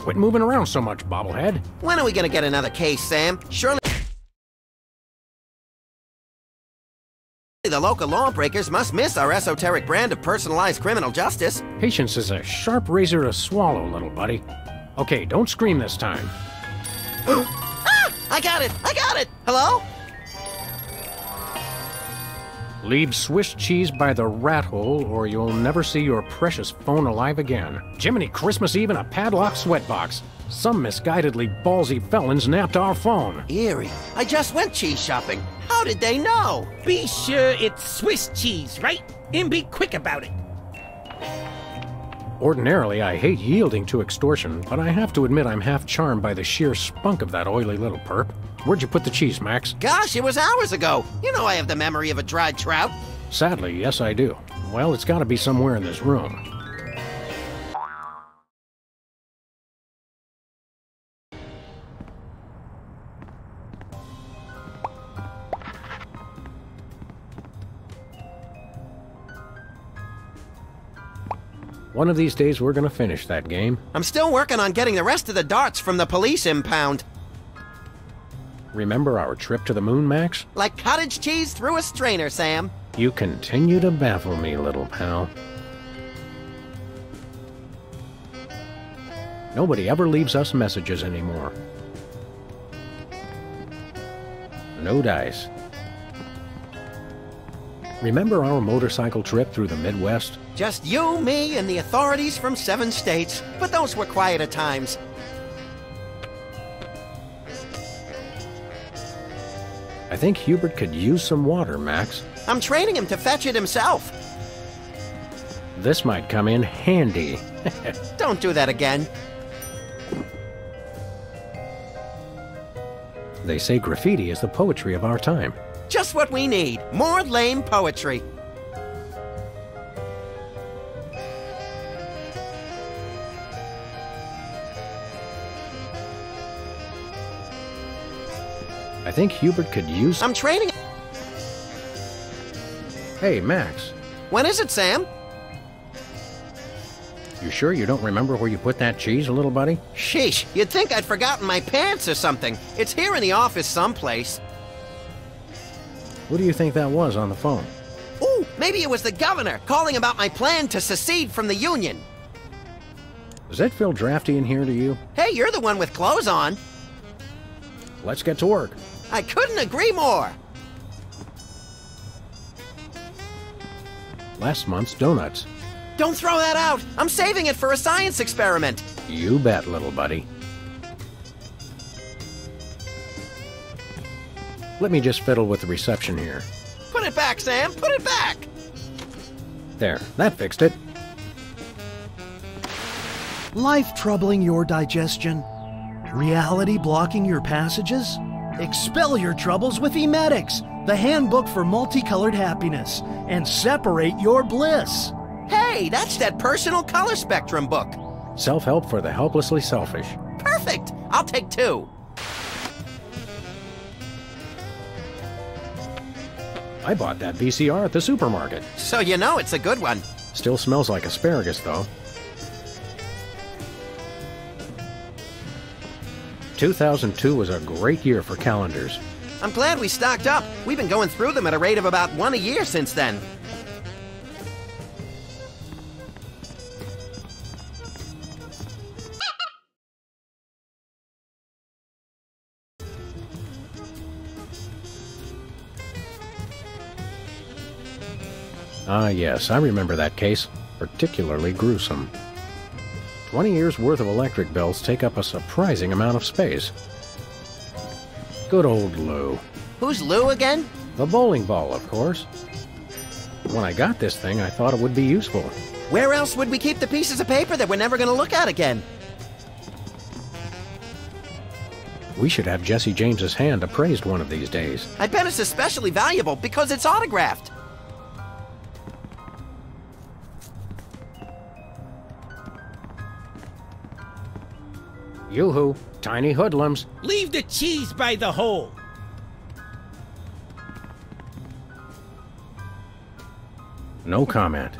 Quit moving around so much, bobblehead. When are we gonna get another case, Sam? Surely the local lawbreakers must miss our esoteric brand of personalized criminal justice. Patience is a sharp razor to swallow, little buddy. Okay, don't scream this time. Ah! I got it! I got it! Hello? Leave Swiss cheese by the rat hole, or you'll never see your precious phone alive again. Jiminy Christmas Eve in a padlocked sweatbox. Some misguidedly ballsy felons napped our phone. Eerie. I just went cheese shopping. How did they know? Be sure it's Swiss cheese, right? And be quick about it. Ordinarily, I hate yielding to extortion, but I have to admit I'm half charmed by the sheer spunk of that oily little perp. Where'd you put the cheese, Max? Gosh, it was hours ago. You know I have the memory of a dried trout. Sadly, yes I do. Well, it's gotta be somewhere in this room. One of these days we're gonna finish that game. I'm still working on getting the rest of the darts from the police impound. Remember our trip to the moon, Max? Like cottage cheese through a strainer, Sam. You continue to baffle me, little pal. Nobody ever leaves us messages anymore. No dice. Remember our motorcycle trip through the Midwest? Just you, me, and the authorities from 7 states. But those were quieter times. I think Hubert could use some water, Max. I'm training him to fetch it himself. This might come in handy. Don't do that again. They say graffiti is the poetry of our time. Just what we need. More lame poetry. I think Hubert could use... I'm training... Hey, Max. When is it, Sam? You sure you don't remember where you put that cheese, little buddy? Sheesh, you'd think I'd forgotten my pants or something. It's here in the office someplace. What do you think that was on the phone? Ooh, maybe it was the governor calling about my plan to secede from the Union. Does that feel drafty in here to you? Hey, you're the one with clothes on. Let's get to work. I couldn't agree more. Last month's donuts. Don't throw that out. I'm saving it for a science experiment. You bet, little buddy. Let me just fiddle with the reception here. Put it back, Sam. Put it back. There, that fixed it. Life troubling your digestion? Reality blocking your passages? Expel your troubles with Emetics, the handbook for multicolored happiness, and separate your bliss. Hey, that's that personal color spectrum book. Self-help for the helplessly selfish. Perfect. I'll take 2. I bought that VCR at the supermarket. So you know it's a good one. Still smells like asparagus, though. 2002 was a great year for calendars. I'm glad we stocked up. We've been going through them at a rate of about 1 a year since then. Ah, yes, I remember that case. Particularly gruesome. 20 years' worth of electric bills take up a surprising amount of space. Good old Lou. Who's Lou again? The bowling ball, of course. When I got this thing, I thought it would be useful. Where else would we keep the pieces of paper that we're never going to look at again? We should have Jesse James's hand appraised one of these days. I bet it's especially valuable because it's autographed. Yoo-hoo, tiny hoodlums. Leave the cheese by the hole. No comment.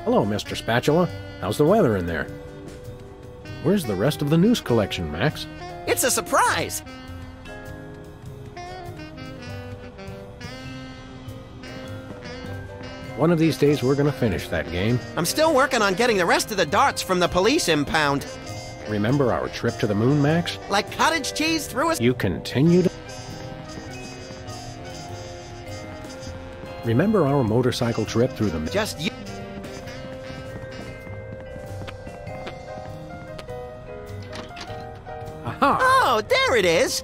Hello, Mr. Spatula. How's the weather in there? Where's the rest of the news collection, Max? It's a surprise! One of these days we're gonna finish that game. I'm still working on getting the rest of the darts from the police impound. Remember our trip to the moon, Max? Like cottage cheese through a... You continue to... Remember our motorcycle trip through the... Just you... Aha! Oh, there it is!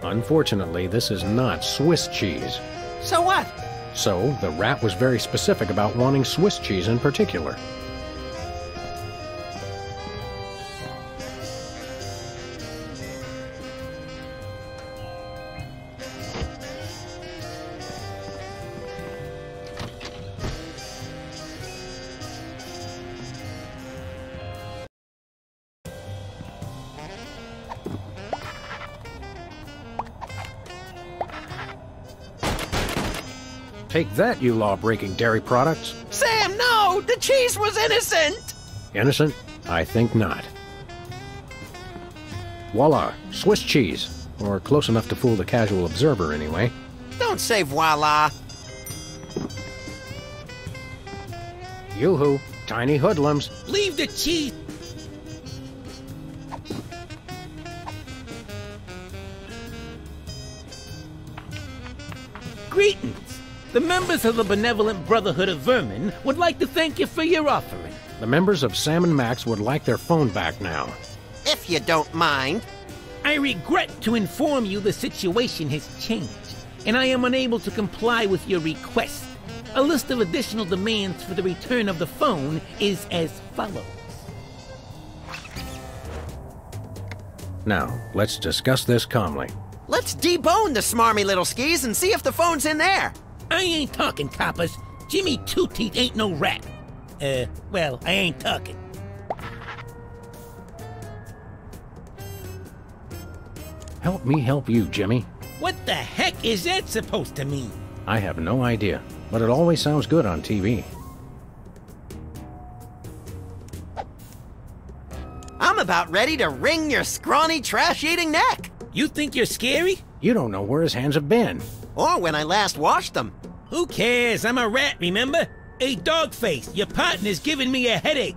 Unfortunately, this is not Swiss cheese. So what? So, the rat was very specific about wanting Swiss cheese in particular. Take that, you law-breaking dairy products. Sam, no! The cheese was innocent! Innocent? I think not. Voila, Swiss cheese. Or close enough to fool the casual observer, anyway. Don't say voila. Yoo-hoo, tiny hoodlums. Leave the cheese. Greetings. The members of the Benevolent Brotherhood of Vermin would like to thank you for your offering. The members of Sam and Max would like their phone back now. If you don't mind. I regret to inform you the situation has changed, and I am unable to comply with your request. A list of additional demands for the return of the phone is as follows. Now, let's discuss this calmly. Let's debone the smarmy little skis and see if the phone's in there. I ain't talking, coppers. Jimmy Two-Teeth ain't no rat. Well, I ain't talking. Help me help you, Jimmy. What the heck is that supposed to mean? I have no idea, but it always sounds good on TV. I'm about ready to wring your scrawny, trash-eating neck. You think you're scary? You don't know where his hands have been. Or when I last washed them. Who cares? I'm a rat, remember? Hey, Dogface, your partner's giving me a headache.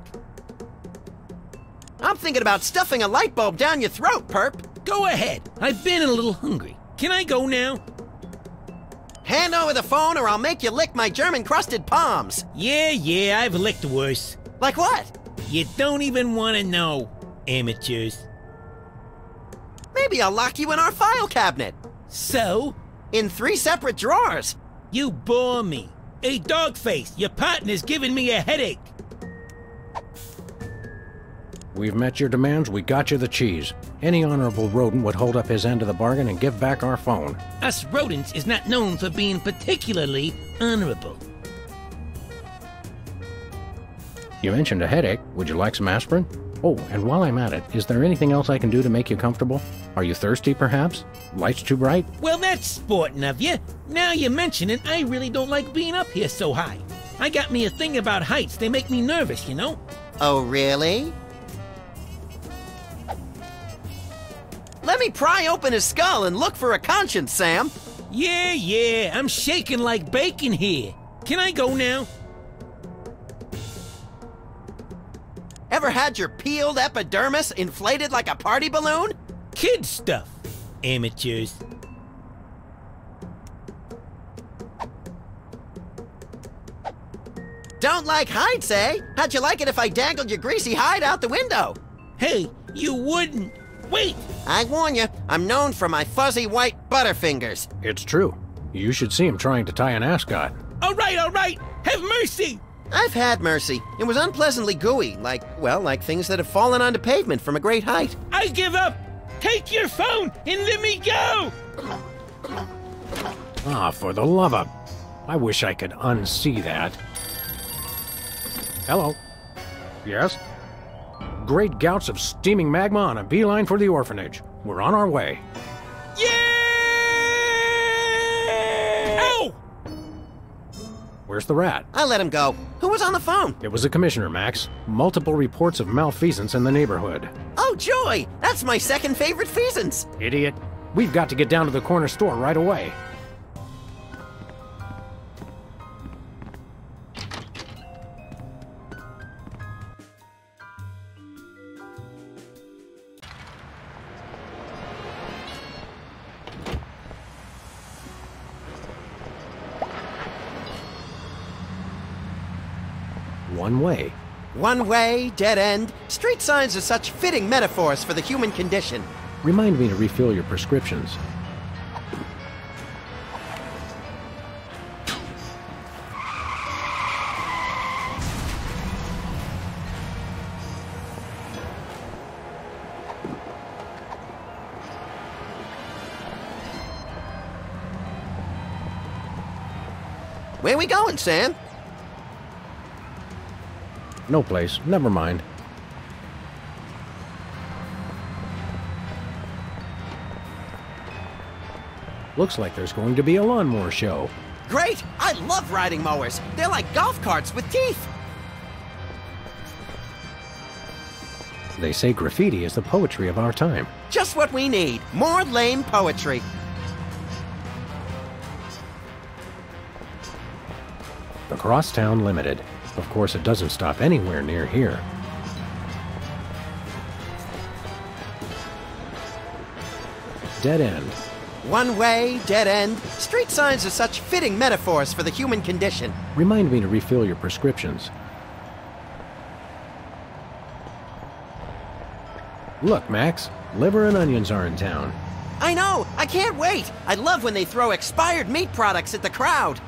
I'm thinking about stuffing a light bulb down your throat, Perp. Go ahead. I've been a little hungry. Can I go now? Hand over the phone or I'll make you lick my German-crusted palms. Yeah, I've licked worse. Like what? You don't even want to know, amateurs. Maybe I'll lock you in our file cabinet. So? In 3 separate drawers. You bore me. Hey, Dogface, your partner's giving me a headache. We've met your demands, we got you the cheese. Any honorable rodent would hold up his end of the bargain and give back our phone. Us rodents is not known for being particularly honorable. You mentioned a headache. Would you like some aspirin? Oh, and while I'm at it, is there anything else I can do to make you comfortable? Are you thirsty, perhaps? Lights too bright? Well, that's sporting of you. Now you mention it, I really don't like being up here so high. I got me a thing about heights. They make me nervous, you know? Oh, really? Let me pry open his skull and look for a conscience, Sam. Yeah, I'm shaking like bacon here. Can I go now? Ever had your peeled epidermis inflated like a party balloon? Kid stuff, amateurs. Don't like heights, eh? How'd you like it if I dangled your greasy hide out the window? Hey, you wouldn't. Wait! I warn you, I'm known for my fuzzy white butterfingers. It's true. You should see him trying to tie an ascot. All right, have mercy! I've had mercy. It was unpleasantly gooey, like things that have fallen onto pavement from a great height. I give up! Take your phone and let me go! Ah, for the love of... I wish I could unsee that. Hello. Yes? Great gouts of steaming magma on a beeline for the orphanage. We're on our way. Yeah! Ow! Where's the rat? I let him go. Who was on the phone? It was the commissioner, Max. Multiple reports of malfeasance in the neighborhood. Oh, joy! That's my second favorite feasance. Idiot. We've got to get down to the corner store right away. One way. One way, dead end. Street signs are such fitting metaphors for the human condition. Remind me to refill your prescriptions. Where we going, Sam? No place. Never mind. Looks like there's going to be a lawnmower show. Great! I love riding mowers. They're like golf carts with teeth. They say graffiti is the poetry of our time. Just what we need. More lame poetry. The Crosstown Limited. Of course, it doesn't stop anywhere near here. Dead end. One way, dead end. Street signs are such fitting metaphors for the human condition. Remind me to refill your prescriptions. Look, Max. Liver and onions are in town. I know! I can't wait! I love when they throw expired meat products at the crowd.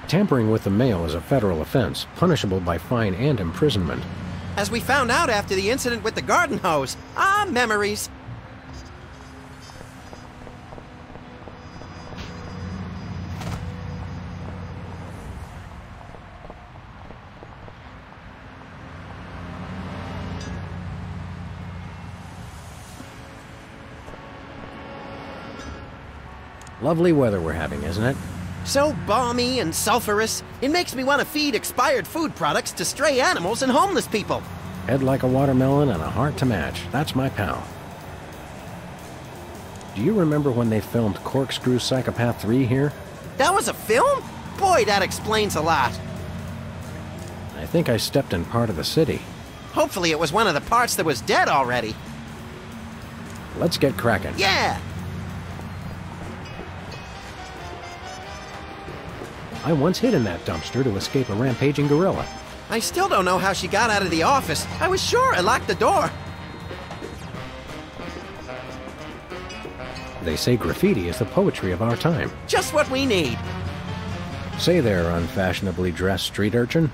Tampering with the mail is a federal offense, punishable by fine and imprisonment. As we found out after the incident with the garden hose. Ah, memories. Lovely weather we're having, isn't it? So balmy and sulfurous, it makes me want to feed expired food products to stray animals and homeless people. Head like a watermelon and a heart to match. That's my pal. Do you remember when they filmed Corkscrew Psychopath 3 here? That was a film? Boy, that explains a lot. I think I stepped in part of the city. Hopefully it was one of the parts that was dead already. Let's get cracking. Yeah! I once hid in that dumpster to escape a rampaging gorilla. I still don't know how she got out of the office. I was sure I locked the door. They say graffiti is the poetry of our time. Just what we need. Say there, unfashionably dressed street urchin.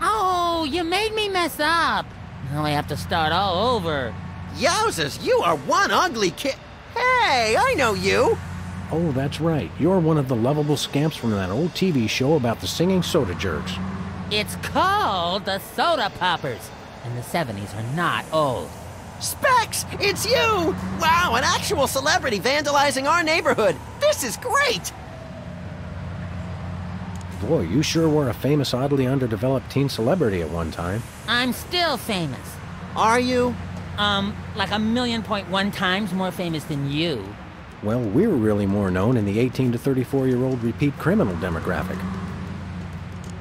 Oh, you made me mess up. Now I have to start all over. Yowzers, you are one ugly kid. Hey, I know you. Oh, that's right. You're one of the lovable scamps from that old TV show about the singing soda jerks. It's called the Soda Poppers, and the 70s are not old. Specs, it's you! Wow, an actual celebrity vandalizing our neighborhood. This is great! Boy, you sure were a famous, oddly underdeveloped teen celebrity at one time. I'm still famous. Are you? Like 1,000,000.1 times more famous than you. Well, we're really more known in the 18 to 34-year-old repeat criminal demographic.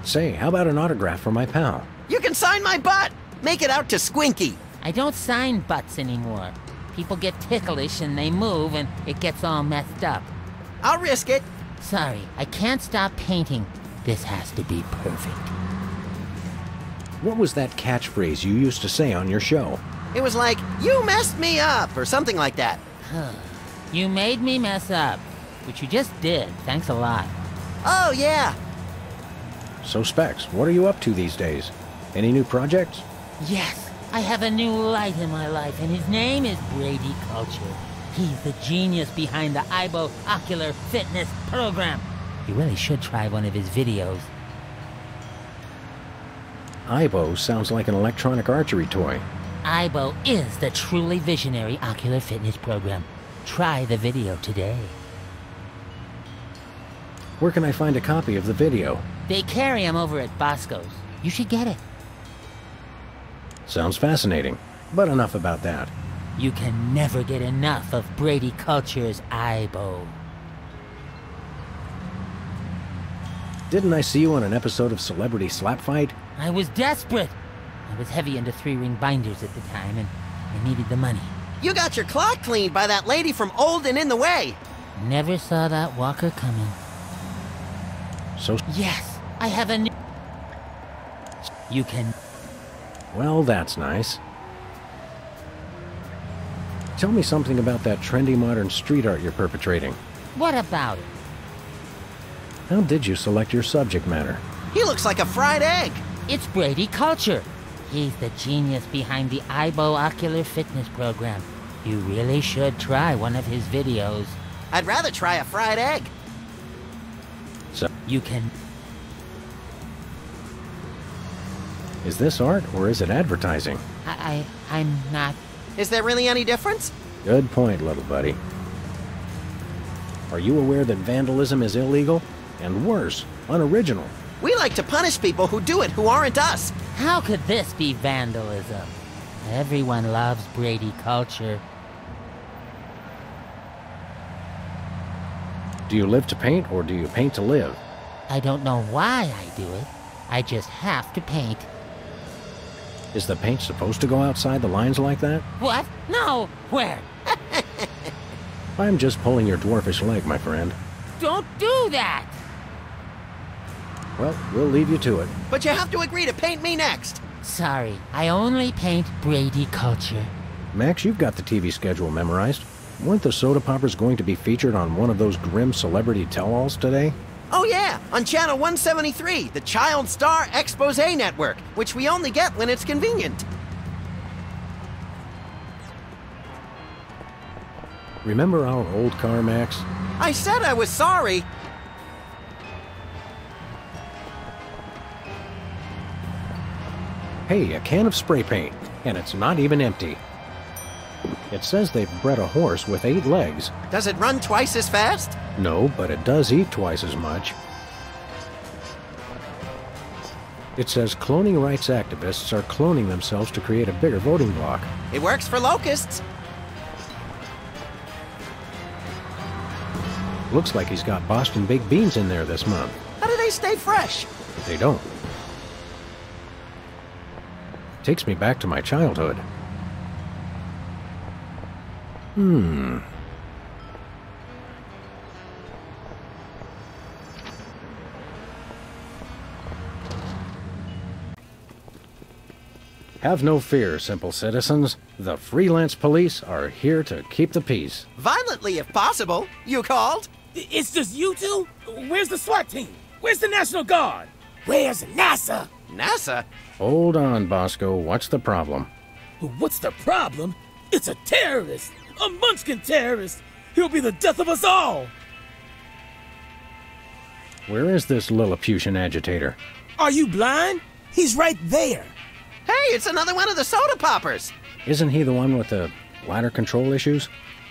Say, how about an autograph for my pal? You can sign my butt! Make it out to Squinky. I don't sign butts anymore. People get ticklish and they move and it gets all messed up. I'll risk it. Sorry, I can't stop painting. This has to be perfect. What was that catchphrase you used to say on your show? It was like, you messed me up, or something like that. You made me mess up, which you just did. Thanks a lot. Oh, yeah. So, Specs, what are you up to these days? Any new projects? Yes, I have a new light in my life, and his name is Brady Culture. He's the genius behind the IBO Ocular Fitness Program. You really should try one of his videos. IBO sounds like an electronic archery toy. AIBO is the truly visionary ocular fitness program. Try the video today. Where can I find a copy of the video? They carry them over at Bosco's. You should get it. Sounds fascinating, but enough about that. You can never get enough of Brady Culture's AIBO. Didn't I see you on an episode of Celebrity Slap Fight? I was desperate. I was heavy into 3-ring binders at the time, and I needed the money. You got your clock cleaned by that lady from Old and in the Way. Never saw that walker coming. So... Yes, I have a new... You can... Well, that's nice. Tell me something about that trendy modern street art you're perpetrating. What about it? How did you select your subject matter? He looks like a fried egg. It's Brady Culture. He's the genius behind the AIBO Ocular Fitness Program. You really should try one of his videos. I'd rather try a fried egg. So, You can... is this art or is it advertising? I'm not... Is there really any difference? Good point, little buddy. Are you aware that vandalism is illegal? And worse, unoriginal. We like to punish people who do it who aren't us. How could this be vandalism? Everyone loves Brady Culture. Do you live to paint or do you paint to live? I don't know why I do it. I just have to paint. Is the paint supposed to go outside the lines like that? What? No! Where? I'm just pulling your dwarfish leg, my friend. Don't do that! Well, we'll leave you to it. But you have to agree to paint me next. Sorry, I only paint Brady Culture. Max, you've got the TV schedule memorized. Weren't the soda poppers going to be featured on one of those grim celebrity tell-alls today? Oh yeah, on channel 173, the Child Star Expose Network, which we only get when it's convenient. Remember our old car, Max? I said I was sorry. Hey, a can of spray paint, and it's not even empty. It says they've bred a horse with 8 legs. Does it run twice as fast? No, but it does eat twice as much. It says cloning rights activists are cloning themselves to create a bigger voting bloc. It works for locusts. Looks like he's got Boston baked beans in there this month. How do they stay fresh? They don't. Takes me back to my childhood. Have no fear, simple citizens. The freelance police are here to keep the peace. Violently, if possible. You called? It's just you two? Where's the SWAT team? Where's the National Guard? Where's NASA? NASA? Hold on, Bosco. What's the problem? What's the problem? It's a terrorist! A Munchkin terrorist! He'll be the death of us all! Where is this Lilliputian agitator? Are you blind? He's right there! Hey, it's another one of the soda poppers. Isn't he the one with the bladder control issues?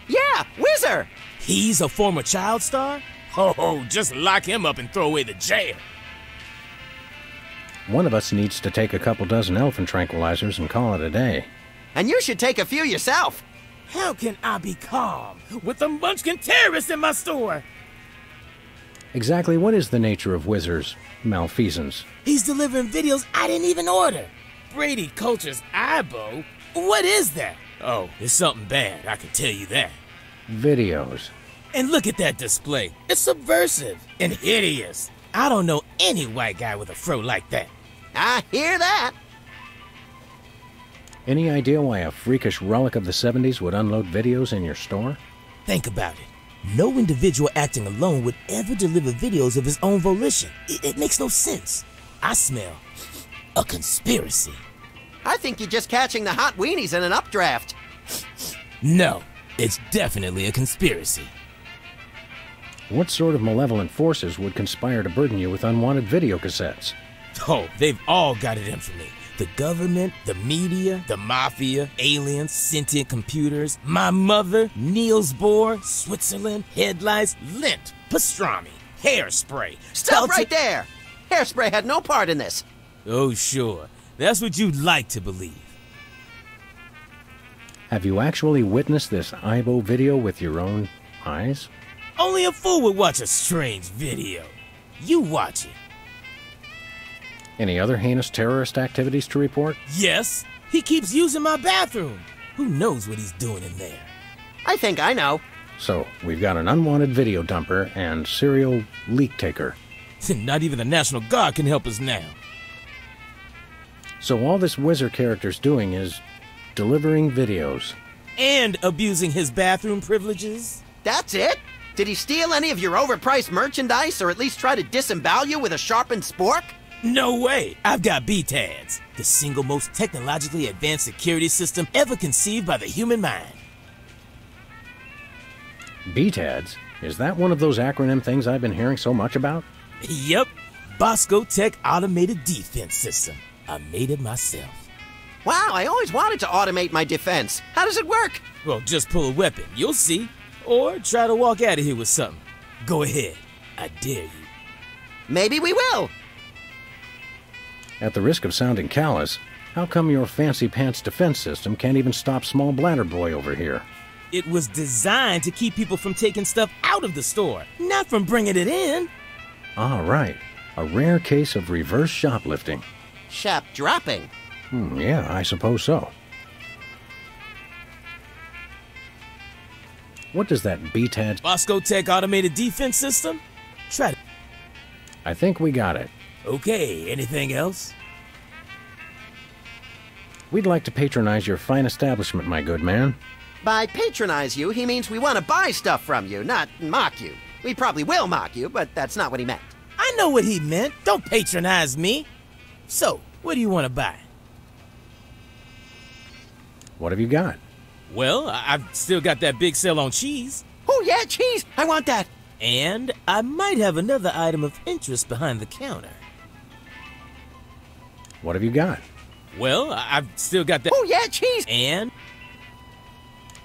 Yeah, Whizzer. He's a former child star? Oh, just lock him up and throw away the jail. One of us needs to take a couple dozen elephant tranquilizers and call it a day. And you should take a few yourself. How can I be calm with a Munchkin terrorist in my store? Exactly what is the nature of Whizzer's malfeasance? He's delivering videos I didn't even order. Brady Culture's AIBO? What is that? Oh, it's something bad, I can tell you that. Videos. And look at that display. It's subversive and hideous. I don't know any white guy with a fro like that. I hear that. Any idea why a freakish relic of the 70s would unload videos in your store? Think about it. No individual acting alone would ever deliver videos of his own volition. It makes no sense. I smell a conspiracy. I think you're just catching the hot weenies in an updraft. No, it's definitely a conspiracy. What sort of malevolent forces would conspire to burden you with unwanted video cassettes? Oh, they've all got it in for me. The government, the media, the mafia, aliens, sentient computers, my mother, Niels Bohr, Switzerland, headlights, lint, pastrami, hairspray. Stop right there! Hairspray had no part in this. Oh, sure. That's what you'd like to believe. Have you actually witnessed this IBO video with your own eyes? Only a fool would watch a strange video. You watch it. Any other heinous terrorist activities to report? Yes, he keeps using my bathroom. Who knows what he's doing in there? I think I know. So, we've got an unwanted video dumper and serial leak taker. Not even the National Guard can help us now. So all this Wizard character's doing is delivering videos. And abusing his bathroom privileges? That's it? Did he steal any of your overpriced merchandise or at least try to disembowel you with a sharpened spork? No way! I've got BTADS, the single most technologically advanced security system ever conceived by the human mind. BTADS? Is that one of those acronym things I've been hearing so much about? Yep, Bosco Tech Automated Defense System. I made it myself. Wow, I always wanted to automate my defense. How does it work? Well, just pull a weapon, you'll see. Or try to walk out of here with something. Go ahead, I dare you. Maybe we will. At the risk of sounding callous, how come your fancy pants defense system can't even stop small bladder boy over here? It was designed to keep people from taking stuff out of the store, not from bringing it in. Ah, right. A rare case of reverse shoplifting. Shop dropping. Yeah, I suppose so. What does that BTAD... Bosco Tech Automated Defense System? Try it. I think we got it. Okay, anything else? We'd like to patronize your fine establishment, my good man. By patronize you, he means we want to buy stuff from you, not mock you. We probably will mock you, but that's not what he meant. I know what he meant. Don't patronize me. So, what do you want to buy? What have you got? Well, I've still got that big sale on cheese. Oh yeah, cheese! I want that! And I might have another item of interest behind the counter. What have you got? Well, I've still got that... Oh yeah, cheese! And...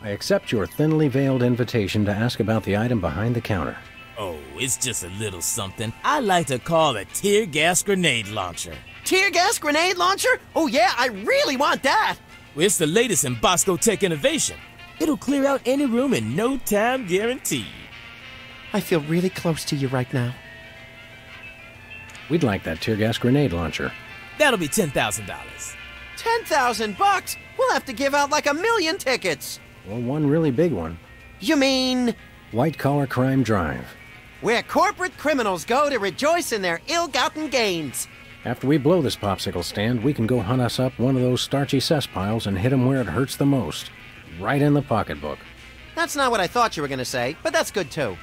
I accept your thinly veiled invitation to ask about the item behind the counter. Oh, it's just a little something I like to call a tear gas grenade launcher. Tear gas grenade launcher? Oh yeah, I really want that! It's the latest in Bosco Tech innovation. It'll clear out any room in no time guaranteed. I feel really close to you right now. We'd like that tear gas grenade launcher. That'll be $10,000. $10,000? We'll have to give out like 1 million tickets. Or one really big one. You mean... White Collar Crime Drive. Where corporate criminals go to rejoice in their ill-gotten gains. After we blow this popsicle stand, we can go hunt us up one of those starchy cesspiles and hit 'em where it hurts the most. Right in the pocketbook. That's not what I thought you were going to say, but that's good too.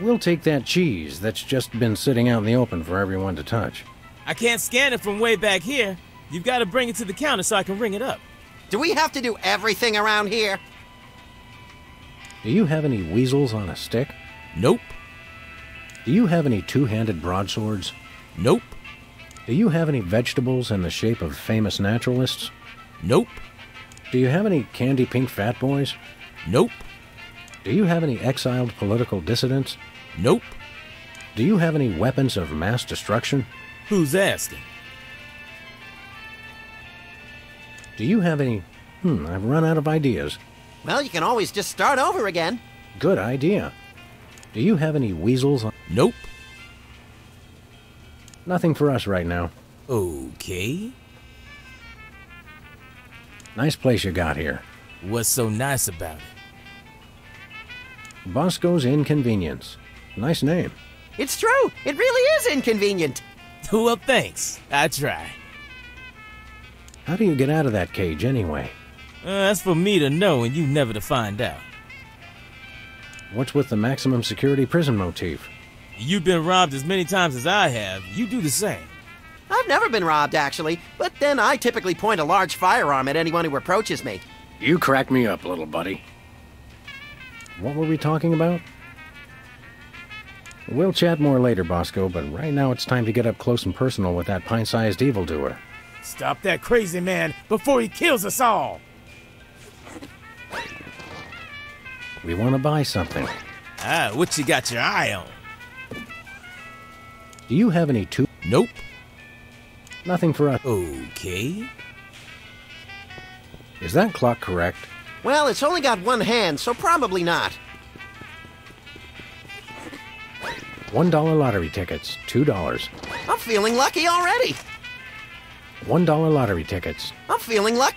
We'll take that cheese that's just been sitting out in the open for everyone to touch. I can't scan it from way back here. You've got to bring it to the counter so I can ring it up. Do we have to do everything around here? Do you have any weasels on a stick? Nope. Do you have any two-handed broadswords? Nope. Do you have any vegetables in the shape of famous naturalists? Nope. Do you have any candy pink fat boys? Nope. Do you have any exiled political dissidents? Nope. Do you have any weapons of mass destruction? Who's asking? Do you have any... I've run out of ideas. Well, you can always just start over again. Good idea. Do you have any weasels on... Nope. Nothing for us right now. Okay. Nice place you got here. What's so nice about it? Bosco's Inconvenience. Nice name. It's true. It really is inconvenient. Well, thanks. I try. How do you get out of that cage anyway? That's for me to know and you never to find out. What's with the maximum security prison motif? You've been robbed as many times as I have. You do the same. I've never been robbed, actually, but then I typically point a large firearm at anyone who approaches me. You crack me up, little buddy. What were we talking about? We'll chat more later, Bosco, but right now it's time to get up close and personal with that pint-sized evildoer. Stop that crazy man before he kills us all. We want to buy something. Ah, what you got your eye on? Do you have any Nope. Nothing for us. Okay. Is that clock correct? Well, it's only got one hand, so probably not. $1 lottery tickets, $2. I'm feeling lucky already. $1 lottery tickets. I'm feeling lucky.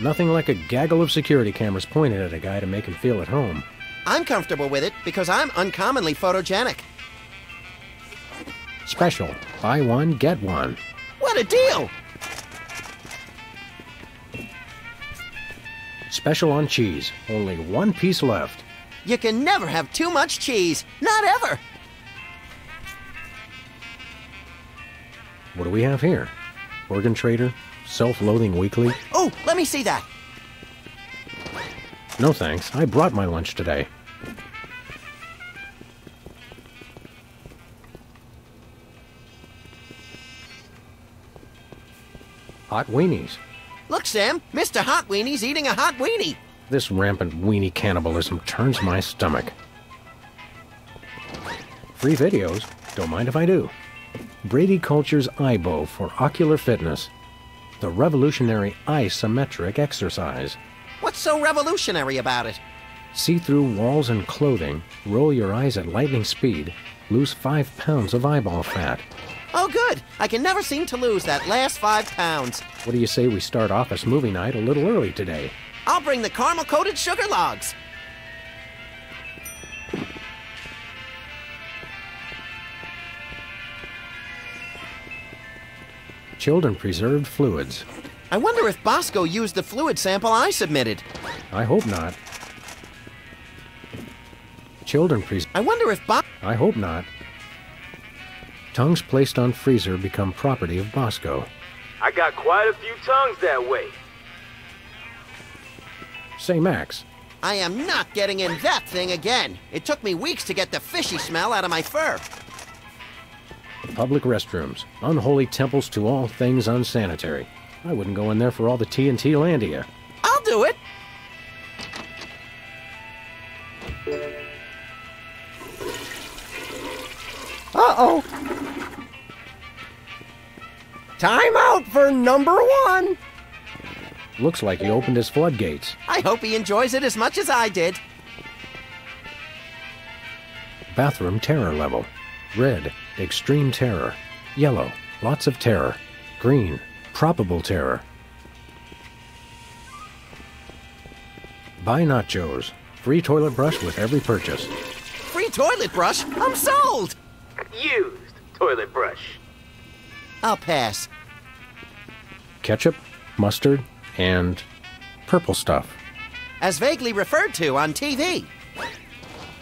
Nothing like a gaggle of security cameras pointed at a guy to make him feel at home. I'm comfortable with it because I'm uncommonly photogenic. Special. Buy one, get one. What a deal! Special on cheese. Only one piece left. You can never have too much cheese. Not ever. What do we have here? Organ Trader? Self-Loathing Weekly? Oh, let me see that. No thanks. I brought my lunch today. Hot weenies. Look, Sam, Mr. Hot Weenie's eating a hot weenie. This rampant weenie cannibalism turns my stomach. Free videos? Don't mind if I do. Brady Culture's Eyebow for ocular fitness. The revolutionary isometric exercise. What's so revolutionary about it? See through walls and clothing, roll your eyes at lightning speed, lose 5 pounds of eyeball fat. Oh, good. I can never seem to lose that last 5 pounds. What do you say we start office movie night a little early today? I'll bring the caramel-coated sugar logs. Chilled and preserved fluids. I wonder if Bosco used the fluid sample I submitted. I hope not. Chilled and I wonder if I hope not. Tongues placed on freezer become property of Bosco. I got quite a few tongues that way. Say, Max, I am not getting in that thing again. It took me weeks to get the fishy smell out of my fur. public restrooms, unholy temples to all things unsanitary. I wouldn't go in there for all the TNT Landia. I'll do it. Uh-oh. Time out for number 1. Looks like he opened his floodgates. I hope he enjoys it as much as I did. Bathroom terror level. Red, extreme terror. Yellow, lots of terror. Green, probable terror. Buy nachos. Free toilet brush with every purchase. Free toilet brush? I'm sold! Used toilet brush. I'll pass. Ketchup, mustard, and purple stuff. As vaguely referred to on TV.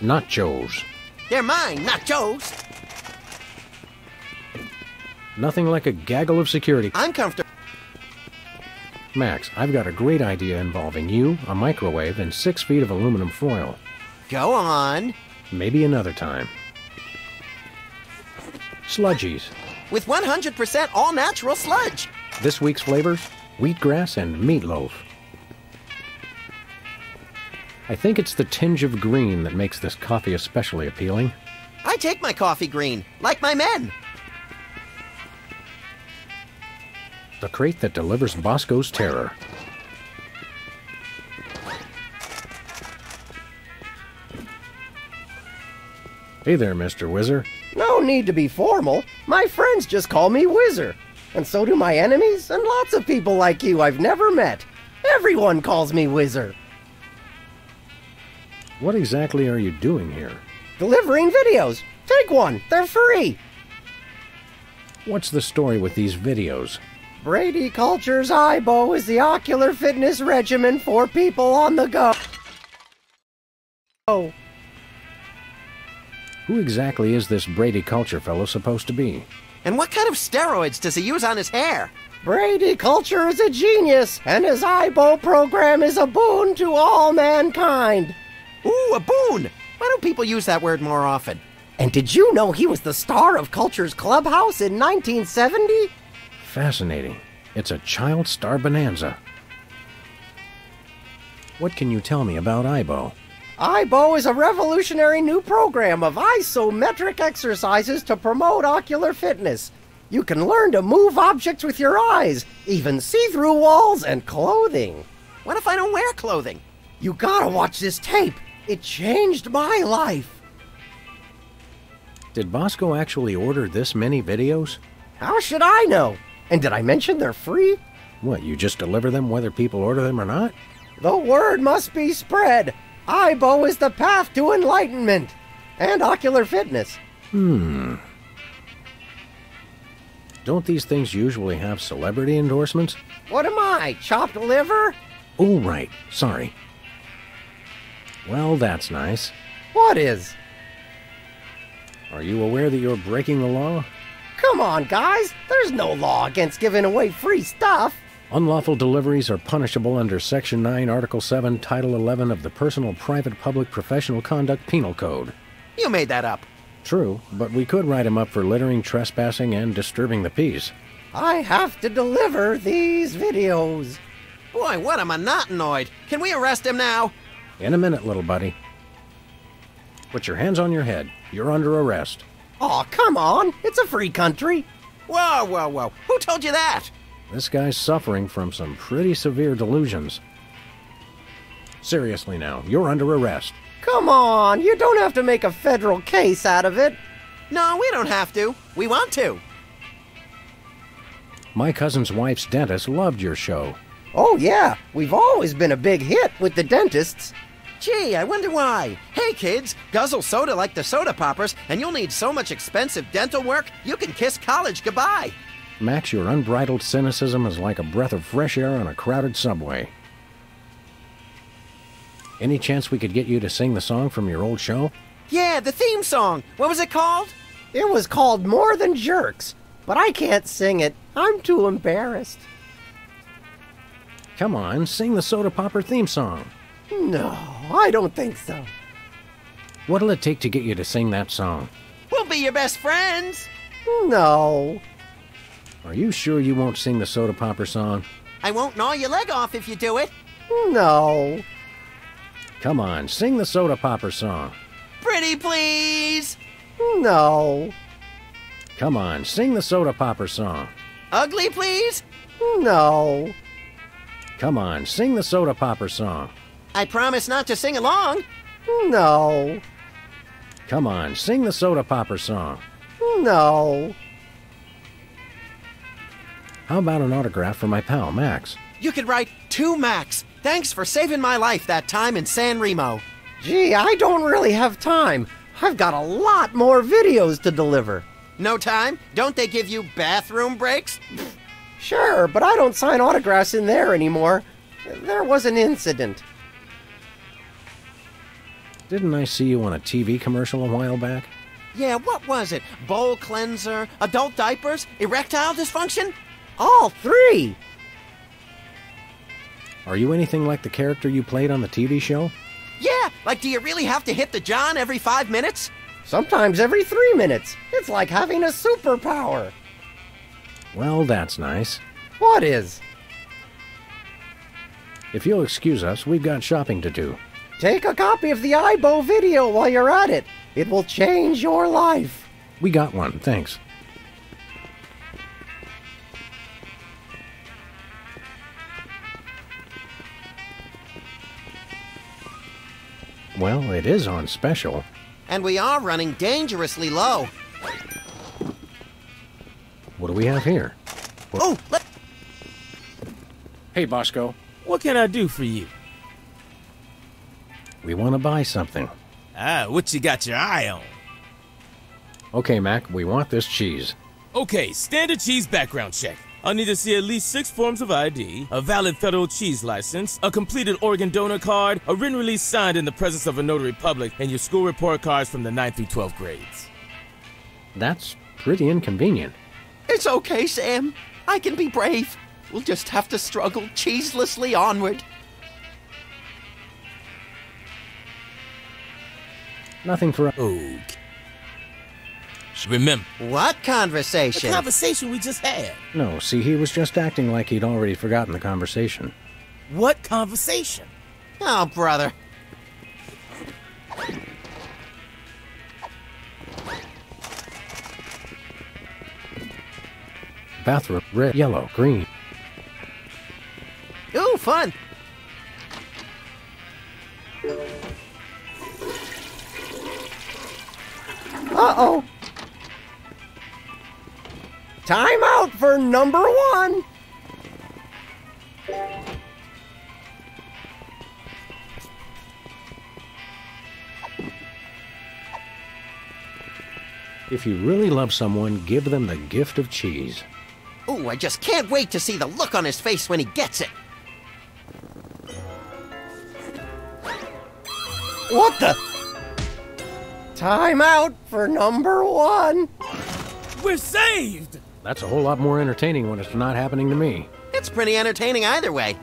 Nachos. They're mine, not Joe's. Nothing like a gaggle of security. I'm comfortable. Max, I've got a great idea involving you, a microwave, and 6 feet of aluminum foil. Go on. Maybe another time. Sludgies. With 100% all-natural sludge. This week's flavors, wheatgrass and meatloaf. I think it's the tinge of green that makes this coffee especially appealing. I take my coffee green, like my men. The crate that delivers Bosco's terror. Hey there, Mr. Whizzer. No need to be formal. My friends just call me Whizzer. And so do my enemies, and lots of people like you I've never met. Everyone calls me Whizzer. What exactly are you doing here? Delivering videos. Take one. They're free. What's the story with these videos? Brady Culture's Eyebow is the ocular fitness regimen for people on the go. Oh. Who exactly is this Brady Culture fellow supposed to be? And what kind of steroids does he use on his hair? Brady Culture is a genius, and his Eyebow program is a boon to all mankind. Ooh, a boon! Why don't people use that word more often? And did you know he was the star of Culture's Clubhouse in 1970? Fascinating. It's a child star bonanza. What can you tell me about IBO? IBO is a revolutionary new program of isometric exercises to promote ocular fitness. You can learn to move objects with your eyes, even see through walls and clothing. What if I don't wear clothing? You gotta watch this tape. It changed my life. Did Bosco actually order this many videos? How should I know? And did I mention they're free? What, you just deliver them whether people order them or not? The word must be spread. IBO is the path to enlightenment and ocular fitness. Don't these things usually have celebrity endorsements? What am I, chopped liver? Oh, right. Sorry. Well, that's nice. What is? Are you aware that you're breaking the law? Come on, guys. There's no law against giving away free stuff. Unlawful deliveries are punishable under Section 9, Article 7, Title 11 of the Personal, Private, Public, Professional Conduct Penal Code. You made that up. True, but we could write him up for littering, trespassing, and disturbing the peace. I have to deliver these videos. Boy, what a monotanoid. Can we arrest him now? In a minute, little buddy. Put your hands on your head. You're under arrest. Aw, come on. It's a free country. Whoa, whoa, whoa. Who told you that? This guy's suffering from some pretty severe delusions. Seriously now, you're under arrest. Come on. You don't have to make a federal case out of it. No, we don't have to. We want to. My cousin's wife's dentist loved your show. Oh, yeah. We've always been a big hit with the dentists. Gee, I wonder why. Hey, kids, guzzle soda like the soda poppers, and you'll need so much expensive dental work, you can kiss college goodbye. Max, your unbridled cynicism is like a breath of fresh air on a crowded subway. Any chance we could get you to sing the song from your old show? Yeah, the theme song. What was it called? It was called More Than Jerks, but I can't sing it. I'm too embarrassed. Come on, sing the Soda Popper theme song. No, I don't think so. What'll it take to get you to sing that song? We'll be your best friends. No. Are you sure you won't sing the Soda Popper song? I won't gnaw your leg off if you do it. No. Come on, sing the Soda Popper song. Pretty please. No. Come on, sing the Soda Popper song. Ugly please. No. Come on, sing the Soda Popper song. I promise not to sing along. No. Come on, sing the Soda Popper song. No. How about an autograph for my pal, Max? You could write to Max. Thanks for saving my life that time in San Remo. Gee, I don't really have time. I've got a lot more videos to deliver. No time? Don't they give you bathroom breaks? Sure, but I don't sign autographs in there anymore. There was an incident. Didn't I see you on a TV commercial a while back? Yeah, what was it? Bowl cleanser, adult diapers, erectile dysfunction? All three. Are you anything like the character you played on the TV show? Yeah, like do you really have to hit the John every 5 minutes? Sometimes every 3 minutes. It's like having a superpower. Well, that's nice. What is? If you'll excuse us, we've got shopping to do. Take a copy of the IBO video while you're at it. It will change your life. We got one, thanks. Well, it is on special. And we are running dangerously low. What do we have here? Oh, Hey, Bosco. What can I do for you? We want to buy something. Ah, what you got your eye on? Okay, Mac, we want this cheese. Okay, standard cheese background check. I'll need to see at least 6 forms of ID, a valid federal cheese license, a completed organ donor card, a written release signed in the presence of a notary public, and your school report cards from the 9th through 12th grades. That's pretty inconvenient. it's okay, Sam. I can be brave. We'll just have to struggle cheeselessly onward. Nothing for... Okay. Remember. What The conversation? conversation we just had. No, see, he was just acting like he'd already forgotten the conversation. What conversation? Oh, brother. Bathroom, red, yellow, green. Ooh, fun. Uh-oh. Time out for number one. If you really love someone, give them the gift of cheese. Ooh, I just can't wait to see the look on his face when he gets it. What the? Time out for number one. We're saved! That's a whole lot more entertaining when it's not happening to me. It's pretty entertaining either way.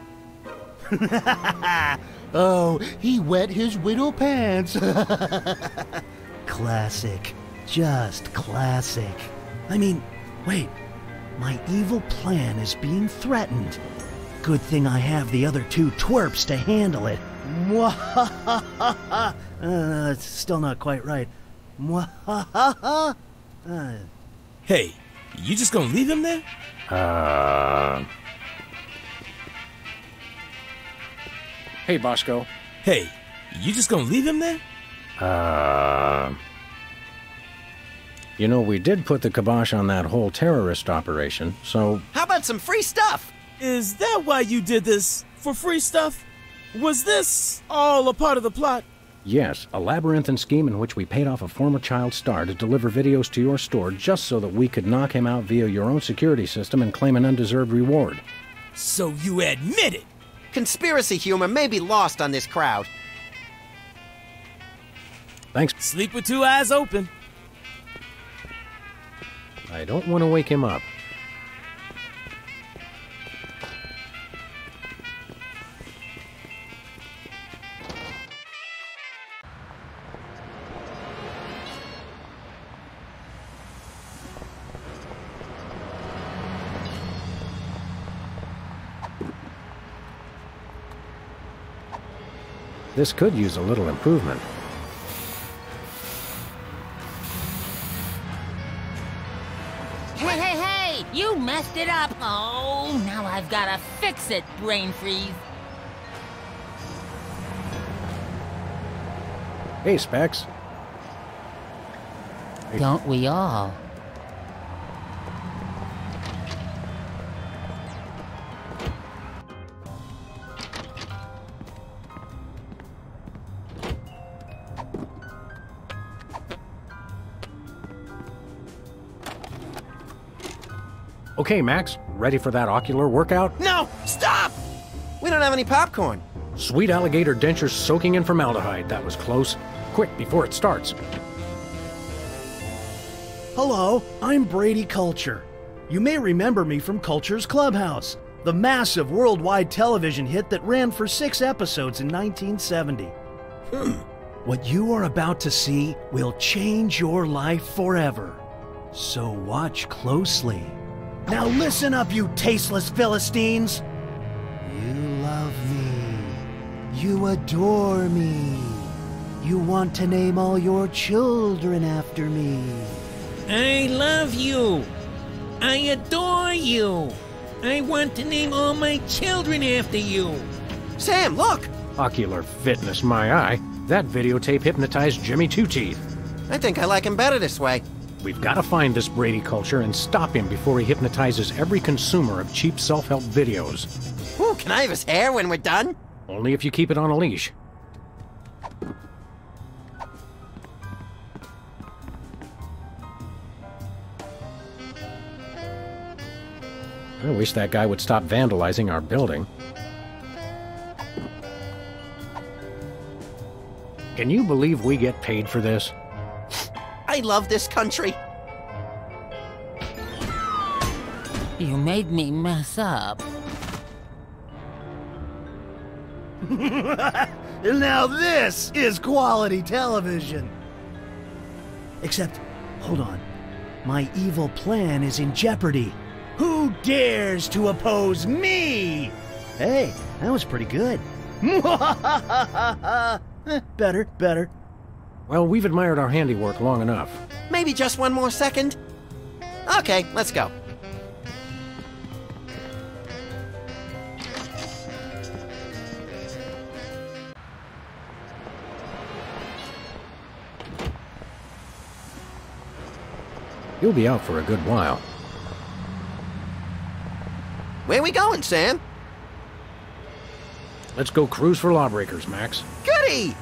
Oh, he wet his widow pants. Classic. Just classic. I mean, wait. My evil plan is being threatened. Good thing I have the other two twerps to handle it. Mwahahaha. It's still not quite right. Mwahahaha. Hey, you just gonna leave him there? Hey, Bosco. Hey, you just gonna leave him there? You know, we did put the kibosh on that whole terrorist operation, so... How about some free stuff? Is that why you did this? For free stuff? Was this all a part of the plot? Yes, a labyrinthine scheme in which we paid off a former child star to deliver videos to your store just so that we could knock him out via your own security system and claim an undeserved reward. So you admit it? Conspiracy humor may be lost on this crowd. Thanks. Sleep with two eyes open. I don't want to wake him up. This could use a little improvement. Hey! You messed it up! Oh, now I've gotta fix it, brain freeze. Hey, Specs. Don't we all? Okay, Max, ready for that ocular workout? No! Stop! We don't have any popcorn. Sweet alligator dentures soaking in formaldehyde. That was close. Quick, before it starts. Hello, I'm Brady Culture. You may remember me from Culture's Clubhouse, the massive worldwide television hit that ran for 6 episodes in 1970. What you are about to see will change your life forever. So watch closely. Now listen up, you tasteless Philistines! You love me. You adore me. You want to name all your children after me. I love you. I adore you. I want to name all my children after you. Sam, look! Ocular fitness, my eye. That videotape hypnotized Jimmy Two Teeth. I think I like him better this way. We've got to find this Brady Culture and stop him before he hypnotizes every consumer of cheap self-help videos. Ooh, can I have his hair when we're done? Only if you keep it on a leash. I wish that guy would stop vandalizing our building. Can you believe we get paid for this? I love this country. You made me mess up. And now this is quality television. Except, hold on. My evil plan is in jeopardy. Who dares to oppose me? Hey, that was pretty good. Better. Well, we've admired our handiwork long enough. Maybe just one more second? Okay, let's go. You'll be out for a good while. Where we going, Sam? Let's go cruise for lawbreakers, Max. Goody!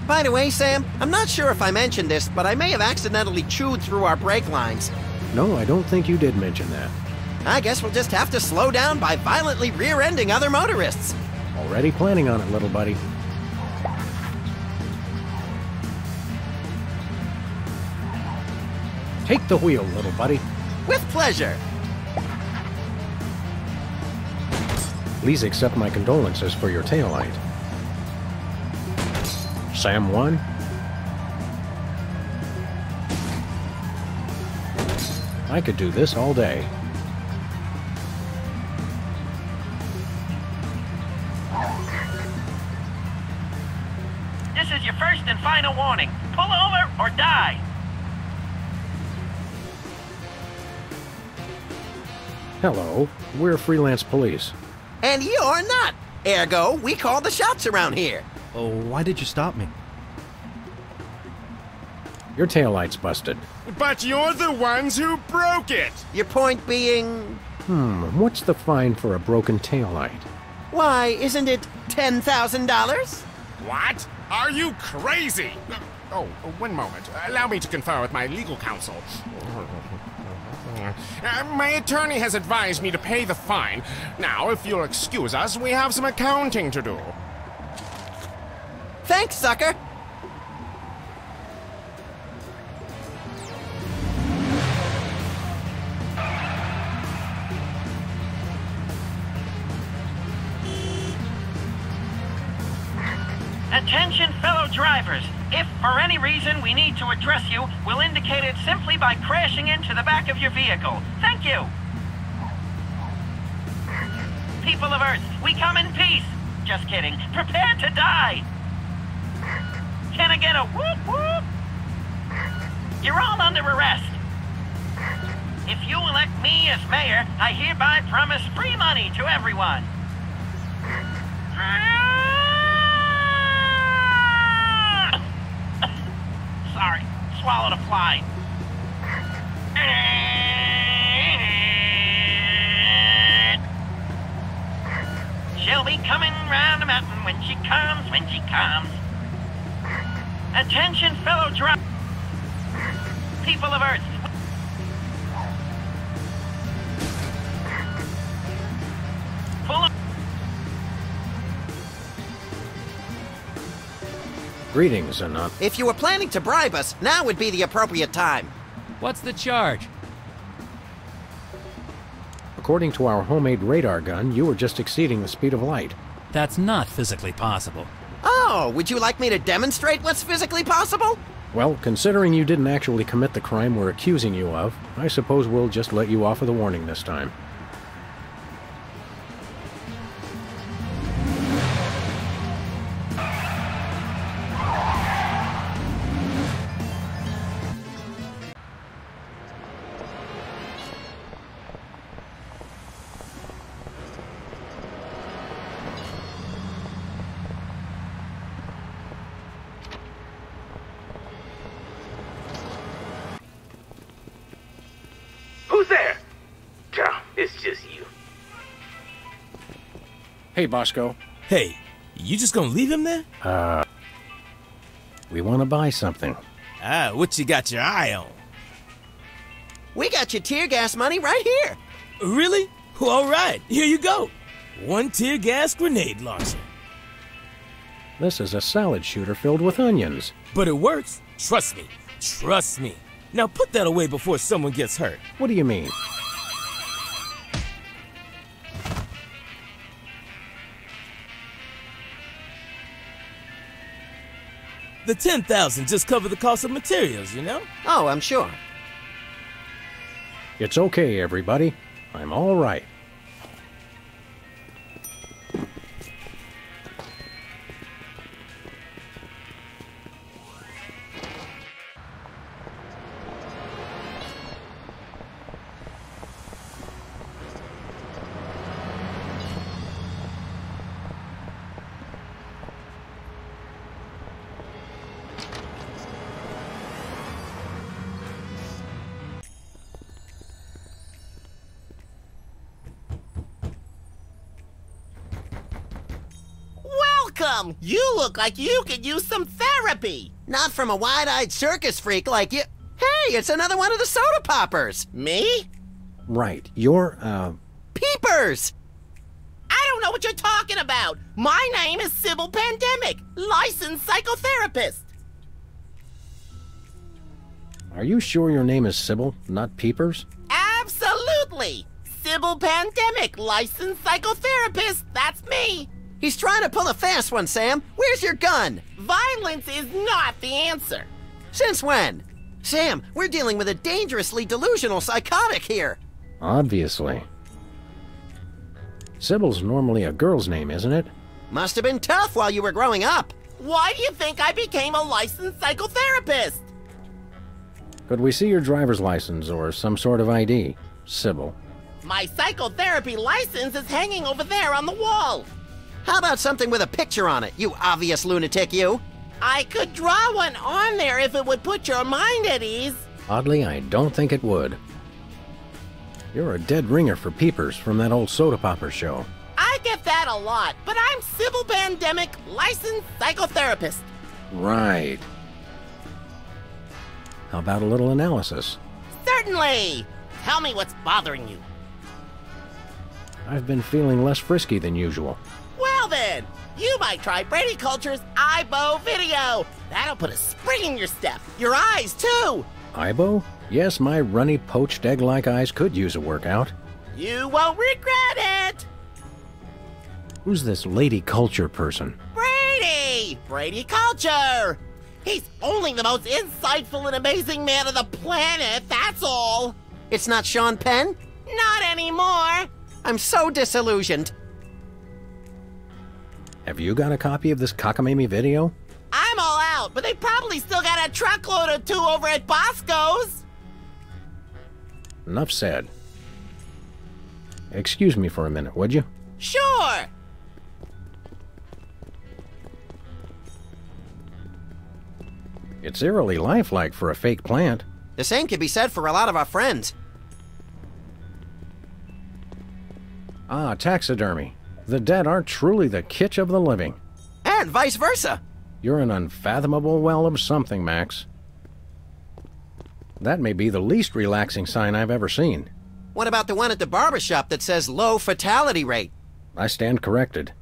By the way, Sam, I'm not sure if I mentioned this, but I may have accidentally chewed through our brake lines. No, I don't think you did mention that. I guess we'll just have to slow down by violently rear-ending other motorists. Already planning on it, little buddy. Take the wheel, little buddy. With pleasure. Please accept my condolences for your taillight. Sam 1. I could do this all day. This is your first and final warning. Pull over or die. Hello, we're freelance police. And you're not. Ergo, we call the shots around here. Oh, why did you stop me? Your taillight's busted. But you're the ones who broke it! Your point being... What's the fine for a broken taillight? Why, isn't it $10,000? What? Are you crazy? Oh, one moment. Allow me to confer with my legal counsel. My attorney has advised me to pay the fine. Now, if you'll excuse us, we have some accounting to do. Thanks, sucker. Attention, fellow drivers. If for any reason we need to address you, we'll indicate it simply by crashing into the back of your vehicle. Thank you. People of Earth, we come in peace. Just kidding. Prepare to die. Can I get a whoop whoop? You're all under arrest. If you elect me as mayor, I hereby promise free money to everyone. Sorry, swallowed a fly. She'll be coming round the mountain when she comes, when she comes. Attention, fellow drivers. People of Earth. Full of... Greetings, and If you were planning to bribe us, now would be the appropriate time. What's the charge? according to our homemade radar gun, you were just exceeding the speed of light. That's not physically possible. Oh, would you like me to demonstrate what's physically possible? Well, considering you didn't actually commit the crime we're accusing you of, I suppose we'll just let you off with a warning this time. Who's there? Tom, it's just you. Hey, Bosco. Hey, you just gonna leave him there? We want to buy something. Ah, what you got your eye on? We got your tear gas money right here. Really? Well, all right, here you go. One tear gas grenade launcher. This is a salad shooter filled with onions. But it works. Trust me. Trust me. Now put that away before someone gets hurt. What do you mean? The $10,000 just covered the cost of materials, you know? Oh, I'm sure. It's okay, everybody. I'm all right. Welcome! You look like you could use some therapy. Not from a wide-eyed circus freak like you. Hey, it's another one of the soda poppers. Me? Right. You're, Peepers! I don't know what you're talking about. My name is Sybil Pandemic, licensed psychotherapist. Are you sure your name is Sybil, not Peepers? Absolutely! Sybil Pandemic, licensed psychotherapist, that's me. He's trying to pull a fast one, Sam. Where's your gun? Violence is not the answer. Since when? Sam, we're dealing with a dangerously delusional psychotic here. Obviously. Sybil's normally a girl's name, isn't it? Must have been tough while you were growing up. Why do you think I became a licensed psychotherapist? Could we see your driver's license or some sort of ID, Sybil? My psychotherapy license is hanging over there on the wall. How about something with a picture on it, you obvious lunatic, you? I could draw one on there if it would put your mind at ease. Oddly, I don't think it would. You're a dead ringer for Peepers from that old soda popper show. I get that a lot, but I'm Sybil Pandemic, licensed psychotherapist. Right. How about a little analysis? Certainly! Tell me what's bothering you. I've been feeling less frisky than usual. Well then, you might try Brady Culture's IBO video. That'll put a spring in your step. Your eyes, too. Ibo? Yes, my runny, poached egg-like eyes could use a workout. You won't regret it. Who's this Lady Culture person? Brady! Brady Culture! He's only the most insightful and amazing man on the planet, that's all. It's not Sean Penn? Not anymore. I'm so disillusioned. Have you got a copy of this cockamamie video? I'm all out, but they probably still got a truckload or two over at Bosco's. Enough said. Excuse me for a minute, would you? Sure. It's eerily lifelike for a fake plant. The same can be said for a lot of our friends. Ah, taxidermy. The dead aren't truly the kitsch of the living. And vice versa. You're an unfathomable well of something, Max. That may be the least relaxing sign I've ever seen. What about the one at the barber shop that says low fatality rate? I stand corrected.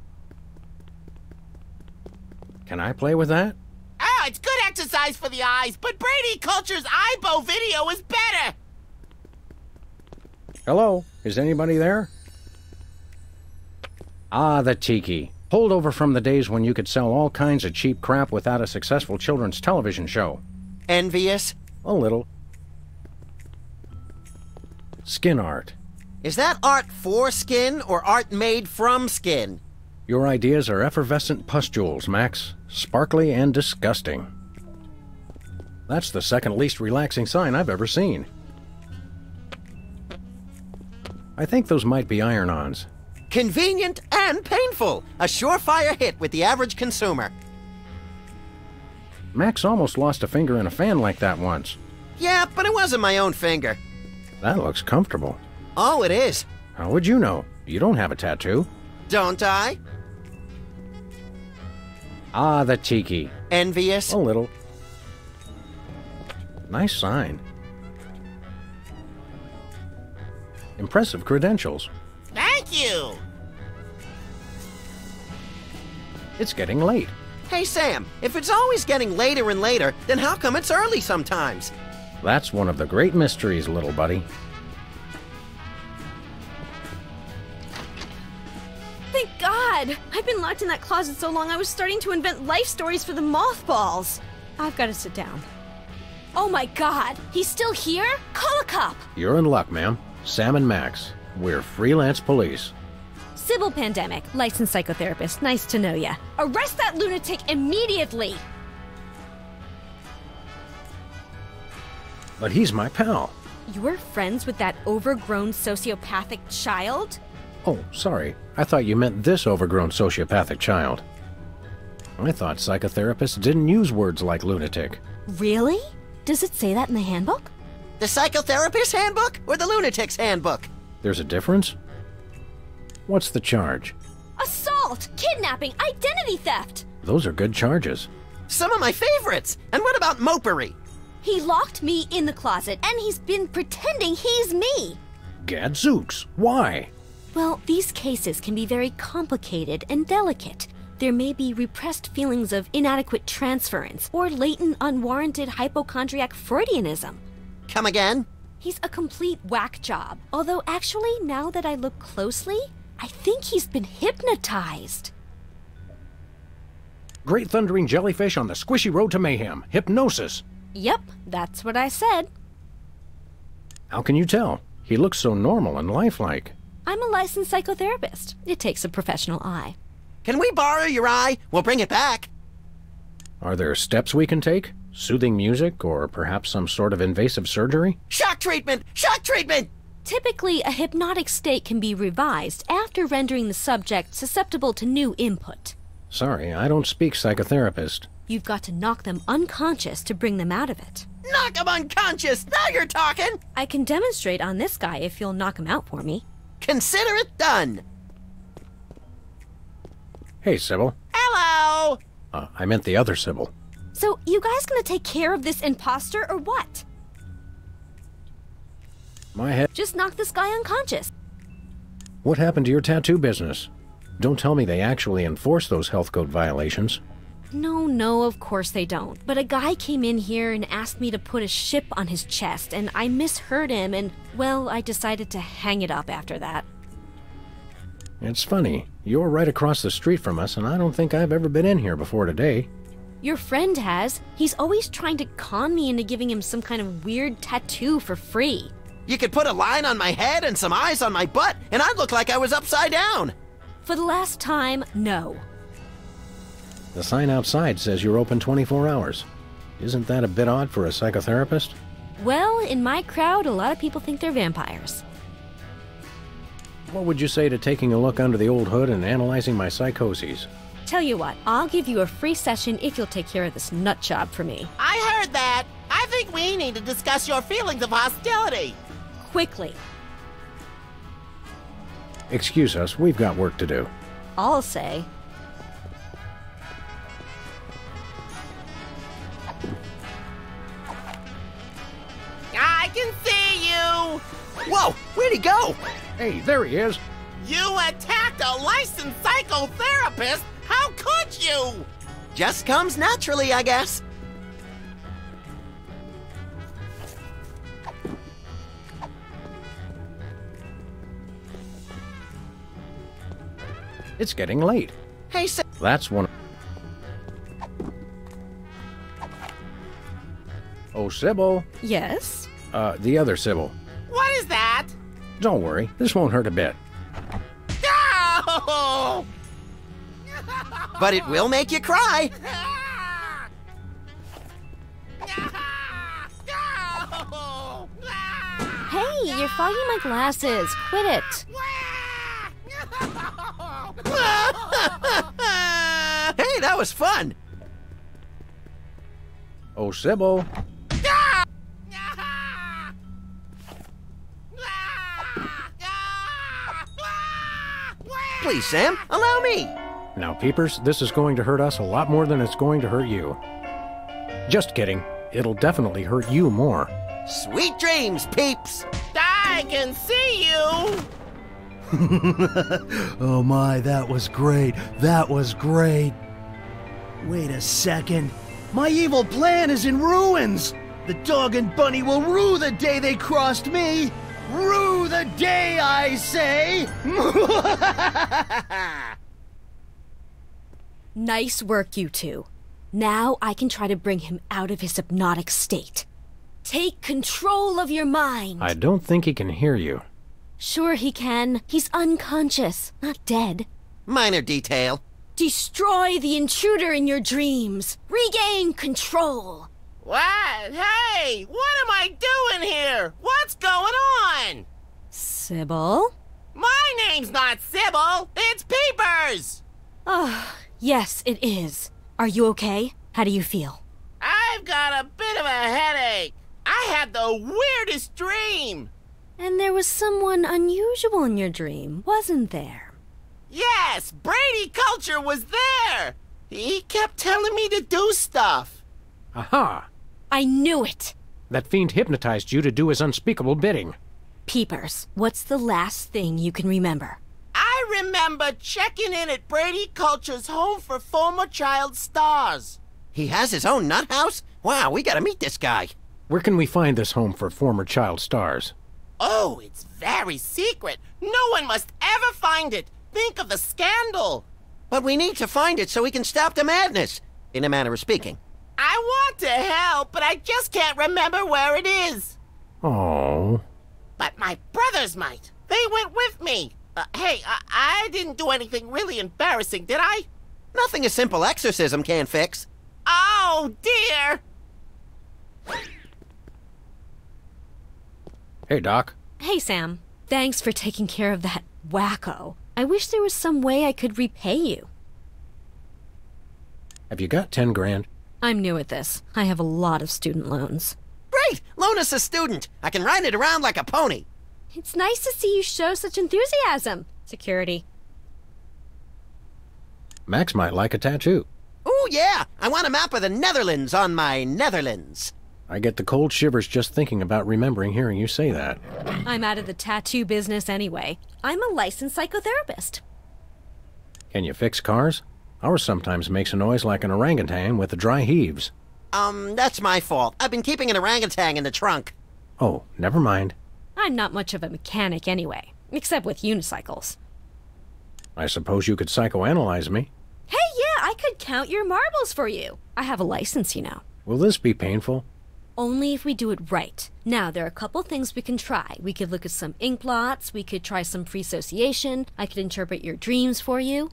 Can I play with that? Oh, it's good exercise for the eyes, but Brady Culture's IBO video is better. Hello? Is anybody there? Ah, the tiki. Holdover from the days when you could sell all kinds of cheap crap without a successful children's television show. Envious? A little. Skin art. Is that art for skin or art made from skin? Your ideas are effervescent pustules, Max. Sparkly and disgusting. That's the second least relaxing sign I've ever seen. I think those might be iron-ons. Convenient and painful. A surefire hit with the average consumer. Max almost lost a finger in a fan like that once. Yeah, but it wasn't my own finger. That looks comfortable. Oh, it is. How would you know? You don't have a tattoo. Don't I? Ah, the tiki. Envious? A little. Nice sign. Impressive credentials. Thank you! It's getting late. Hey, Sam, if it's always getting later and later, then how come it's early sometimes? That's one of the great mysteries, little buddy. Thank God! I've been locked in that closet so long I was starting to invent life stories for the mothballs. I've got to sit down. Oh my god, he's still here? Call a cop! You're in luck, ma'am. Sam and Max. We're freelance police. Sybil Pandemic, licensed psychotherapist. Nice to know ya. Arrest that lunatic immediately! But he's my pal. You're friends with that overgrown sociopathic child? Oh, sorry. I thought you meant this overgrown sociopathic child. I thought psychotherapists didn't use words like lunatic. Really? Does it say that in the handbook? The psychotherapist handbook or the lunatic's handbook? There's a difference? What's the charge? Assault! Kidnapping! Identity theft! Those are good charges. Some of my favorites! And what about mopery? He locked me in the closet, and he's been pretending he's me! Gadzooks! Why? Well, these cases can be very complicated and delicate. There may be repressed feelings of inadequate transference or latent unwarranted hypochondriac Freudianism. Come again? He's a complete whack job. Although actually, now that I look closely, I think he's been hypnotized. Great thundering jellyfish on the squishy road to mayhem. Hypnosis. Yep, that's what I said. How can you tell? He looks so normal and lifelike. I'm a licensed psychotherapist. It takes a professional eye. Can we borrow your eye? We'll bring it back. Are there steps we can take? Soothing music, or perhaps some sort of invasive surgery? Shock treatment! Shock treatment! Typically, a hypnotic state can be revised after rendering the subject susceptible to new input. Sorry, I don't speak psychotherapist. You've got to knock them unconscious to bring them out of it. Knock them unconscious! Now you're talking! I can demonstrate on this guy if you'll knock him out for me. Consider it done! Hey, Sybil. Hello! I meant the other Sybil. So, you guys gonna take care of this imposter or what? My head... Just knock this guy unconscious. What happened to your tattoo business? Don't tell me they actually enforce those health code violations. No, of course they don't. But a guy came in here and asked me to put a ship on his chest, and I misheard him, and, well, I decided to hang it up after that. It's funny. You're right across the street from us, and I don't think I've ever been in here before today. Your friend has. He's always trying to con me into giving him some kind of weird tattoo for free. You could put a line on my head and some eyes on my butt, and I'd look like I was upside down. For the last time, no. The sign outside says you're open 24 hours. Isn't that a bit odd for a psychotherapist? Well, in my crowd, a lot of people think they're vampires. What would you say to taking a look under the old hood and analyzing my psychoses? Tell you what, I'll give you a free session if you'll take care of this nut job for me. I heard that. I think we need to discuss your feelings of hostility. Quickly. Excuse us, we've got work to do. I'll say. I can see you! Whoa, where'd he go? Hey, there he is. You attacked a licensed psychotherapist? How could you? Just comes naturally, I guess. It's getting late. Hey, That's one. Oh, Sybil. Yes? The other Sybil. What is that? Don't worry, this won't hurt a bit. No! But it will make you cry. Hey, you're fogging my glasses. Quit it. Hey, that was fun. Oh, Sybil. Please, Sam, allow me. Now, Peepers, this is going to hurt us a lot more than it's going to hurt you. Just kidding. It'll definitely hurt you more. Sweet dreams, peeps. I can see you. Oh my, that was great. That was great. Wait a second. My evil plan is in ruins. The dog and bunny will rue the day they crossed me. Rue the day, I say. Nice work, you two. Now I can try to bring him out of his hypnotic state. Take control of your mind. I don't think he can hear you. Sure he can. He's unconscious, not dead. Minor detail. Destroy the intruder in your dreams. Regain control. What? Hey, what am I doing here? What's going on? Sybil? My name's not Sybil. It's Peepers. Oh, yes, it is. Are you okay? How do you feel? I've got a bit of a headache. I had the weirdest dream. And there was someone unusual in your dream, wasn't there? Yes, Brady Culture was there. He kept telling me to do stuff. Aha! I knew it. That fiend hypnotized you to do his unspeakable bidding. Peepers, what's the last thing you can remember? I remember checking in at Brady Culture's home for former child stars. He has his own nut house? Wow, we gotta meet this guy. Where can we find this home for former child stars? Oh, it's very secret. No one must ever find it. Think of the scandal. But we need to find it so we can stop the madness, in a manner of speaking. I want to help, but I just can't remember where it is. Oh. But my brothers might. They went with me. Hey, I didn't do anything really embarrassing, did I? Nothing a simple exorcism can't fix. Oh, dear. Hey, Doc. Hey, Sam. Thanks for taking care of that wacko. I wish there was some way I could repay you. Have you got 10 grand? I'm new at this. I have a lot of student loans. Great! Loan us a student. I can ride it around like a pony. It's nice to see you show such enthusiasm. Security. Max might like a tattoo. Ooh, yeah! I want a map of the Netherlands on my Netherlands. I get the cold shivers just thinking about remembering hearing you say that. I'm out of the tattoo business anyway. I'm a licensed psychotherapist. Can you fix cars? Ours sometimes makes a noise like an orangutan with the dry heaves. That's my fault. I've been keeping an orangutan in the trunk. Oh, never mind. I'm not much of a mechanic anyway, except with unicycles. I suppose you could psychoanalyze me. Hey, yeah, I could count your marbles for you. I have a license, you know. Will this be painful? Only if we do it right. Now, there are a couple things we can try. We could look at some ink blots, we could try some free association, I could interpret your dreams for you.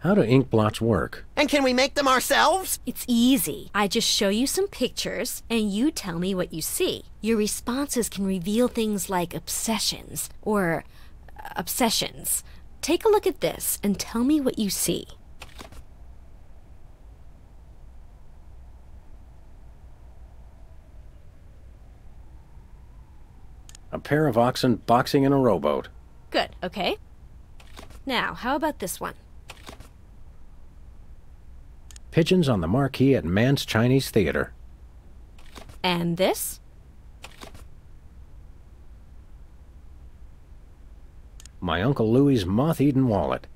How do ink blots work? And can we make them ourselves? It's easy. I just show you some pictures, and you tell me what you see. Your responses can reveal things like obsessions, or obsessions. Take a look at this, and tell me what you see. A pair of oxen boxing in a rowboat. Good, okay. Now, how about this one? Pigeons on the marquee at Mann's Chinese Theater. And this? My Uncle Louie's moth-eaten wallet.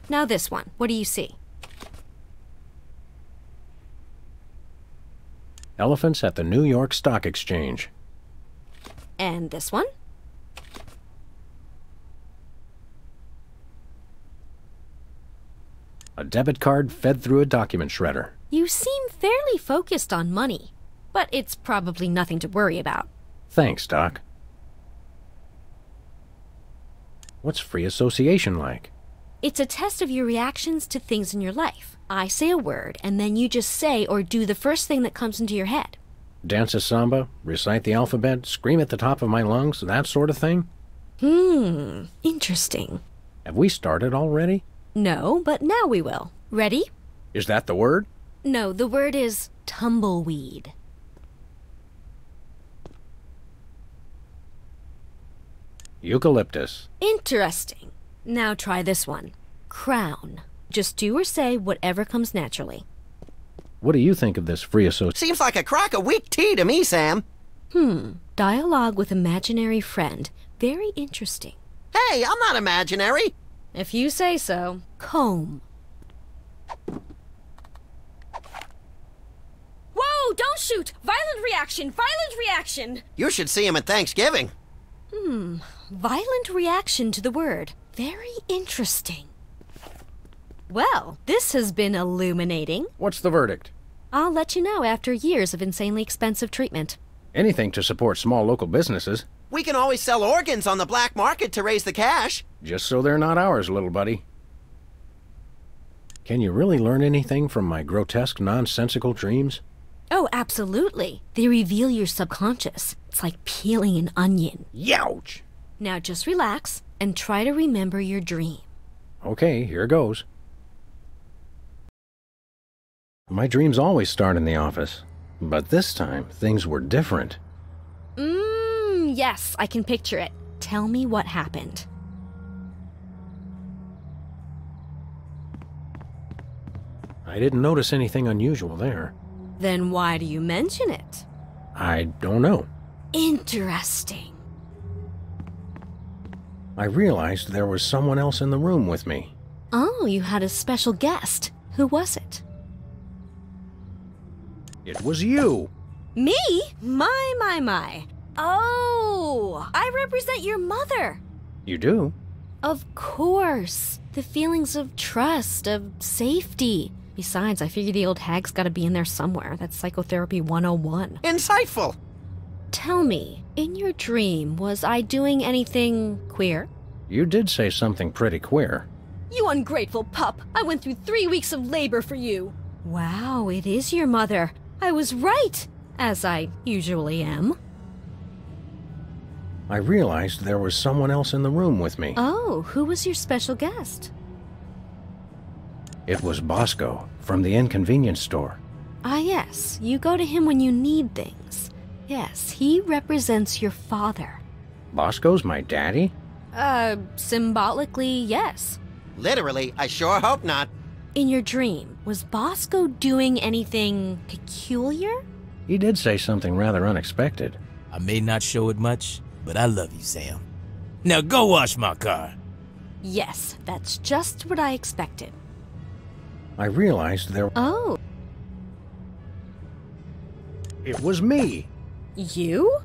Now this one. What do you see? Elephants at the New York Stock Exchange. And this one? A debit card fed through a document shredder. You seem fairly focused on money, but it's probably nothing to worry about. Thanks, Doc. What's free association like? It's a test of your reactions to things in your life. I say a word, and then you just say or do the first thing that comes into your head. Dance a samba, recite the alphabet, scream at the top of my lungs, that sort of thing? Interesting. Have we started already? No, but now we will. Ready? Is that the word? No, the word is tumbleweed. Eucalyptus. Interesting. Now try this one. Crown. Just do or say whatever comes naturally. What do you think of this free association? Seems like a crock of weak tea to me, Sam. Dialogue with imaginary friend. Very interesting. Hey, I'm not imaginary. If you say so. Comb. Whoa, don't shoot! Violent reaction! Violent reaction! You should see him at Thanksgiving. Violent reaction to the word. Very interesting. Well, this has been illuminating. What's the verdict? I'll let you know after years of insanely expensive treatment. Anything to support small local businesses. We can always sell organs on the black market to raise the cash. Just so they're not ours, little buddy. Can you really learn anything from my grotesque, nonsensical dreams? Oh, absolutely. They reveal your subconscious. It's like peeling an onion. Youch! Now just relax and try to remember your dream. Okay, here goes. My dreams always start in the office, but this time things were different. Yes, I can picture it. Tell me what happened. I didn't notice anything unusual there. Then why do you mention it? I don't know. Interesting. I realized there was someone else in the room with me. Oh, you had a special guest. Who was it? It was you! Me? My. Oh, I represent your mother. You do? Of course. The feelings of trust, of safety. Besides, I figure the old hag's gotta be in there somewhere. That's psychotherapy 101. Insightful! Tell me, in your dream, was I doing anything queer? You did say something pretty queer. You ungrateful pup! I went through 3 weeks of labor for you! Wow, it is your mother. I was right, as I usually am. I realized there was someone else in the room with me. Oh, who was your special guest? It was Bosco, from the inconvenience store. Ah, yes. You go to him when you need things. Yes, he represents your father. Bosco's my daddy? Symbolically, yes. Literally, I sure hope not. In your dream, was Bosco doing anything peculiar? He did say something rather unexpected. I may not show it much, but I love you, Sam. Now go wash my car. Yes, that's just what I expected. I realized there... Oh. It was me! You?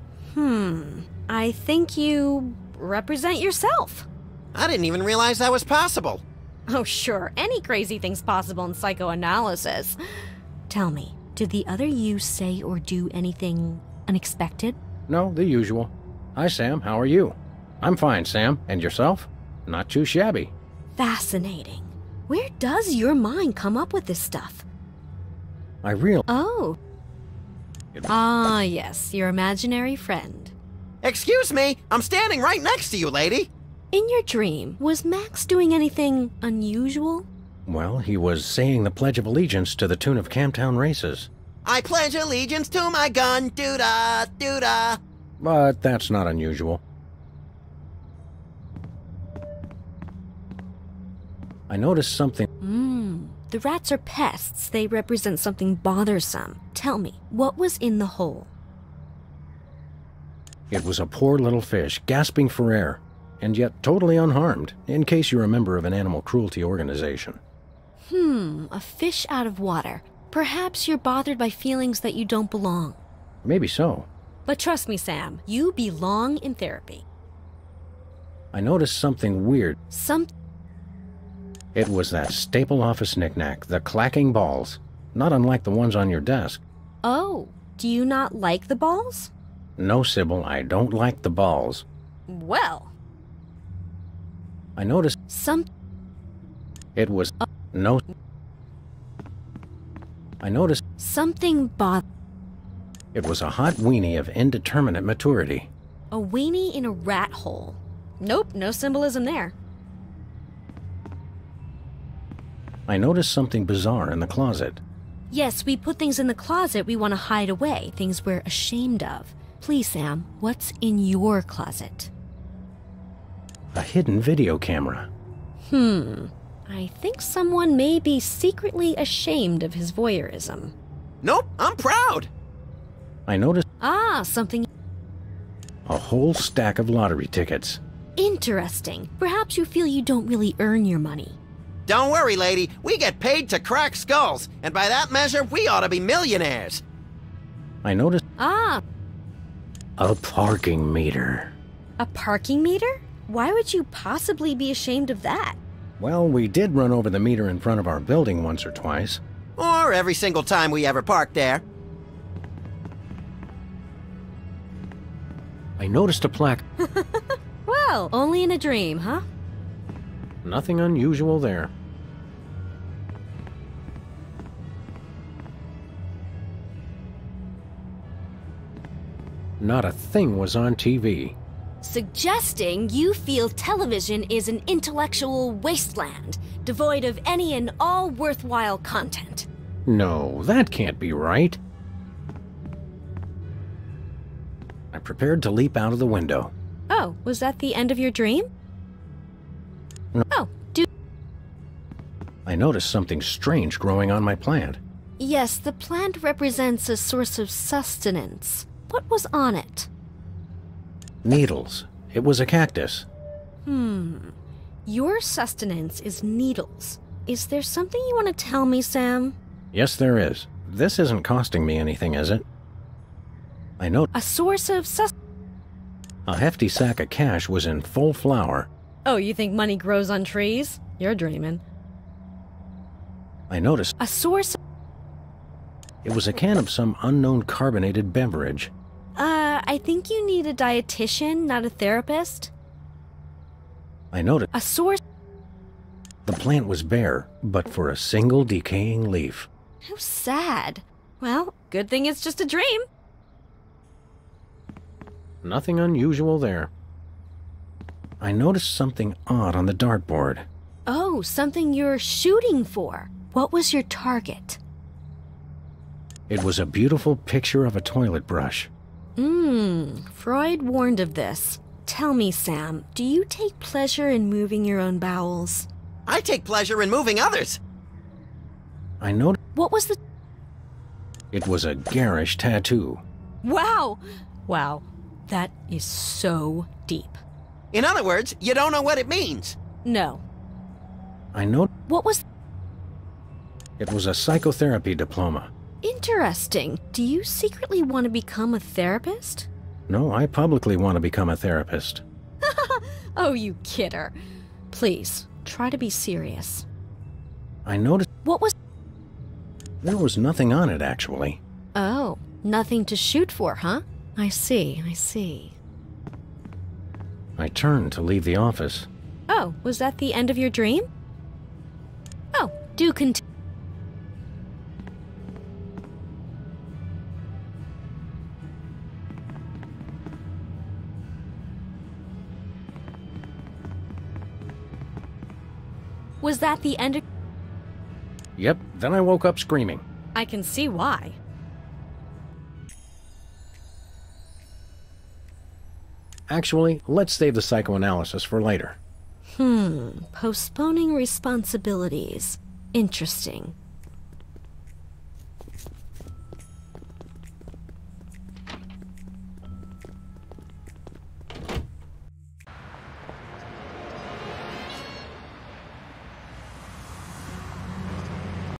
I think you represent yourself. I didn't even realize that was possible. Oh, sure. Any crazy thing's possible in psychoanalysis. Tell me, did the other you say or do anything unexpected? No, the usual. Hi, Sam. How are you? I'm fine, Sam. And yourself? Not too shabby. Fascinating. Where does your mind come up with this stuff? Oh. Ah, yes, your imaginary friend. Excuse me, I'm standing right next to you, lady. In your dream, was Max doing anything unusual? Well, he was saying the Pledge of Allegiance to the tune of Camptown Races. I pledge allegiance to my gun, doo-dah, doo-dah. But that's not unusual. I noticed something. The rats are pests. They represent something bothersome. Tell me, what was in the hole? It was a poor little fish, gasping for air, and yet totally unharmed, in case you're a member of an animal cruelty organization. A fish out of water. Perhaps you're bothered by feelings that you don't belong. Maybe so. But trust me, Sam, you belong in therapy. I noticed something weird. It was that staple office knick-knack, the clacking balls, not unlike the ones on your desk. Oh, do you not like the balls? No, Sybil, I don't like the balls. Well. I noticed... It was... No... I noticed... Something It was a hot weenie of indeterminate maturity. A weenie in a rat hole. Nope, no symbolism there. I noticed something bizarre in the closet. Yes, we put things in the closet we want to hide away, things we're ashamed of. Please, Sam, what's in your closet? A hidden video camera. I think someone may be secretly ashamed of his voyeurism. Nope, I'm proud. I noticed... Something... A whole stack of lottery tickets. Interesting. Perhaps you feel you don't really earn your money. Don't worry, lady. We get paid to crack skulls, and by that measure, we ought to be millionaires. I noticed... A parking meter. parking meter? Why would you possibly be ashamed of that? Well, we did run over the meter in front of our building once or twice. Or every single time we ever parked there. I noticed a plaque. Well, only in a dream, huh? Nothing unusual there. Not a thing was on TV. Suggesting you feel television is an intellectual wasteland, devoid of any and all worthwhile content. No, that can't be right. I prepared to leap out of the window. Oh, was that the end of your dream? No. Oh, I noticed something strange growing on my plant. Yes, the plant represents a source of sustenance. What was on it? Needles. It was a cactus. Your sustenance is needles. Is there something you want to tell me, Sam? Yes, there is. This isn't costing me anything, is it? I know A source of a hefty sack of cash was in full flower. Oh, you think money grows on trees? You're dreaming. I noticed A source... it was a can of some unknown carbonated beverage. I think you need a dietitian, not a therapist. I noticed A source... the plant was bare, but for a single decaying leaf. How sad. Well, good thing it's just a dream. Nothing unusual there. I noticed something odd on the dartboard. Oh, something you're shooting for. What was your target? It was a beautiful picture of a toilet brush. Freud warned of this. Tell me, Sam, do you take pleasure in moving your own bowels? I take pleasure in moving others. I noticed What was the... it was a garish tattoo. Wow! Wow, that is so deep. In other words, you don't know what it means. No. I know What was... it was a psychotherapy diploma. Interesting. Do you secretly want to become a therapist? No, I publicly want to become a therapist. Oh, you kidder. Please, try to be serious. I noticed What was... there was nothing on it, actually. Oh, nothing to shoot for, huh? I see, I see. I turned to leave the office. Oh, was that the end of your dream? Oh, do continue. Was that the end of... Yep, then I woke up screaming. I can see why. Actually, let's save the psychoanalysis for later. Postponing responsibilities. Interesting.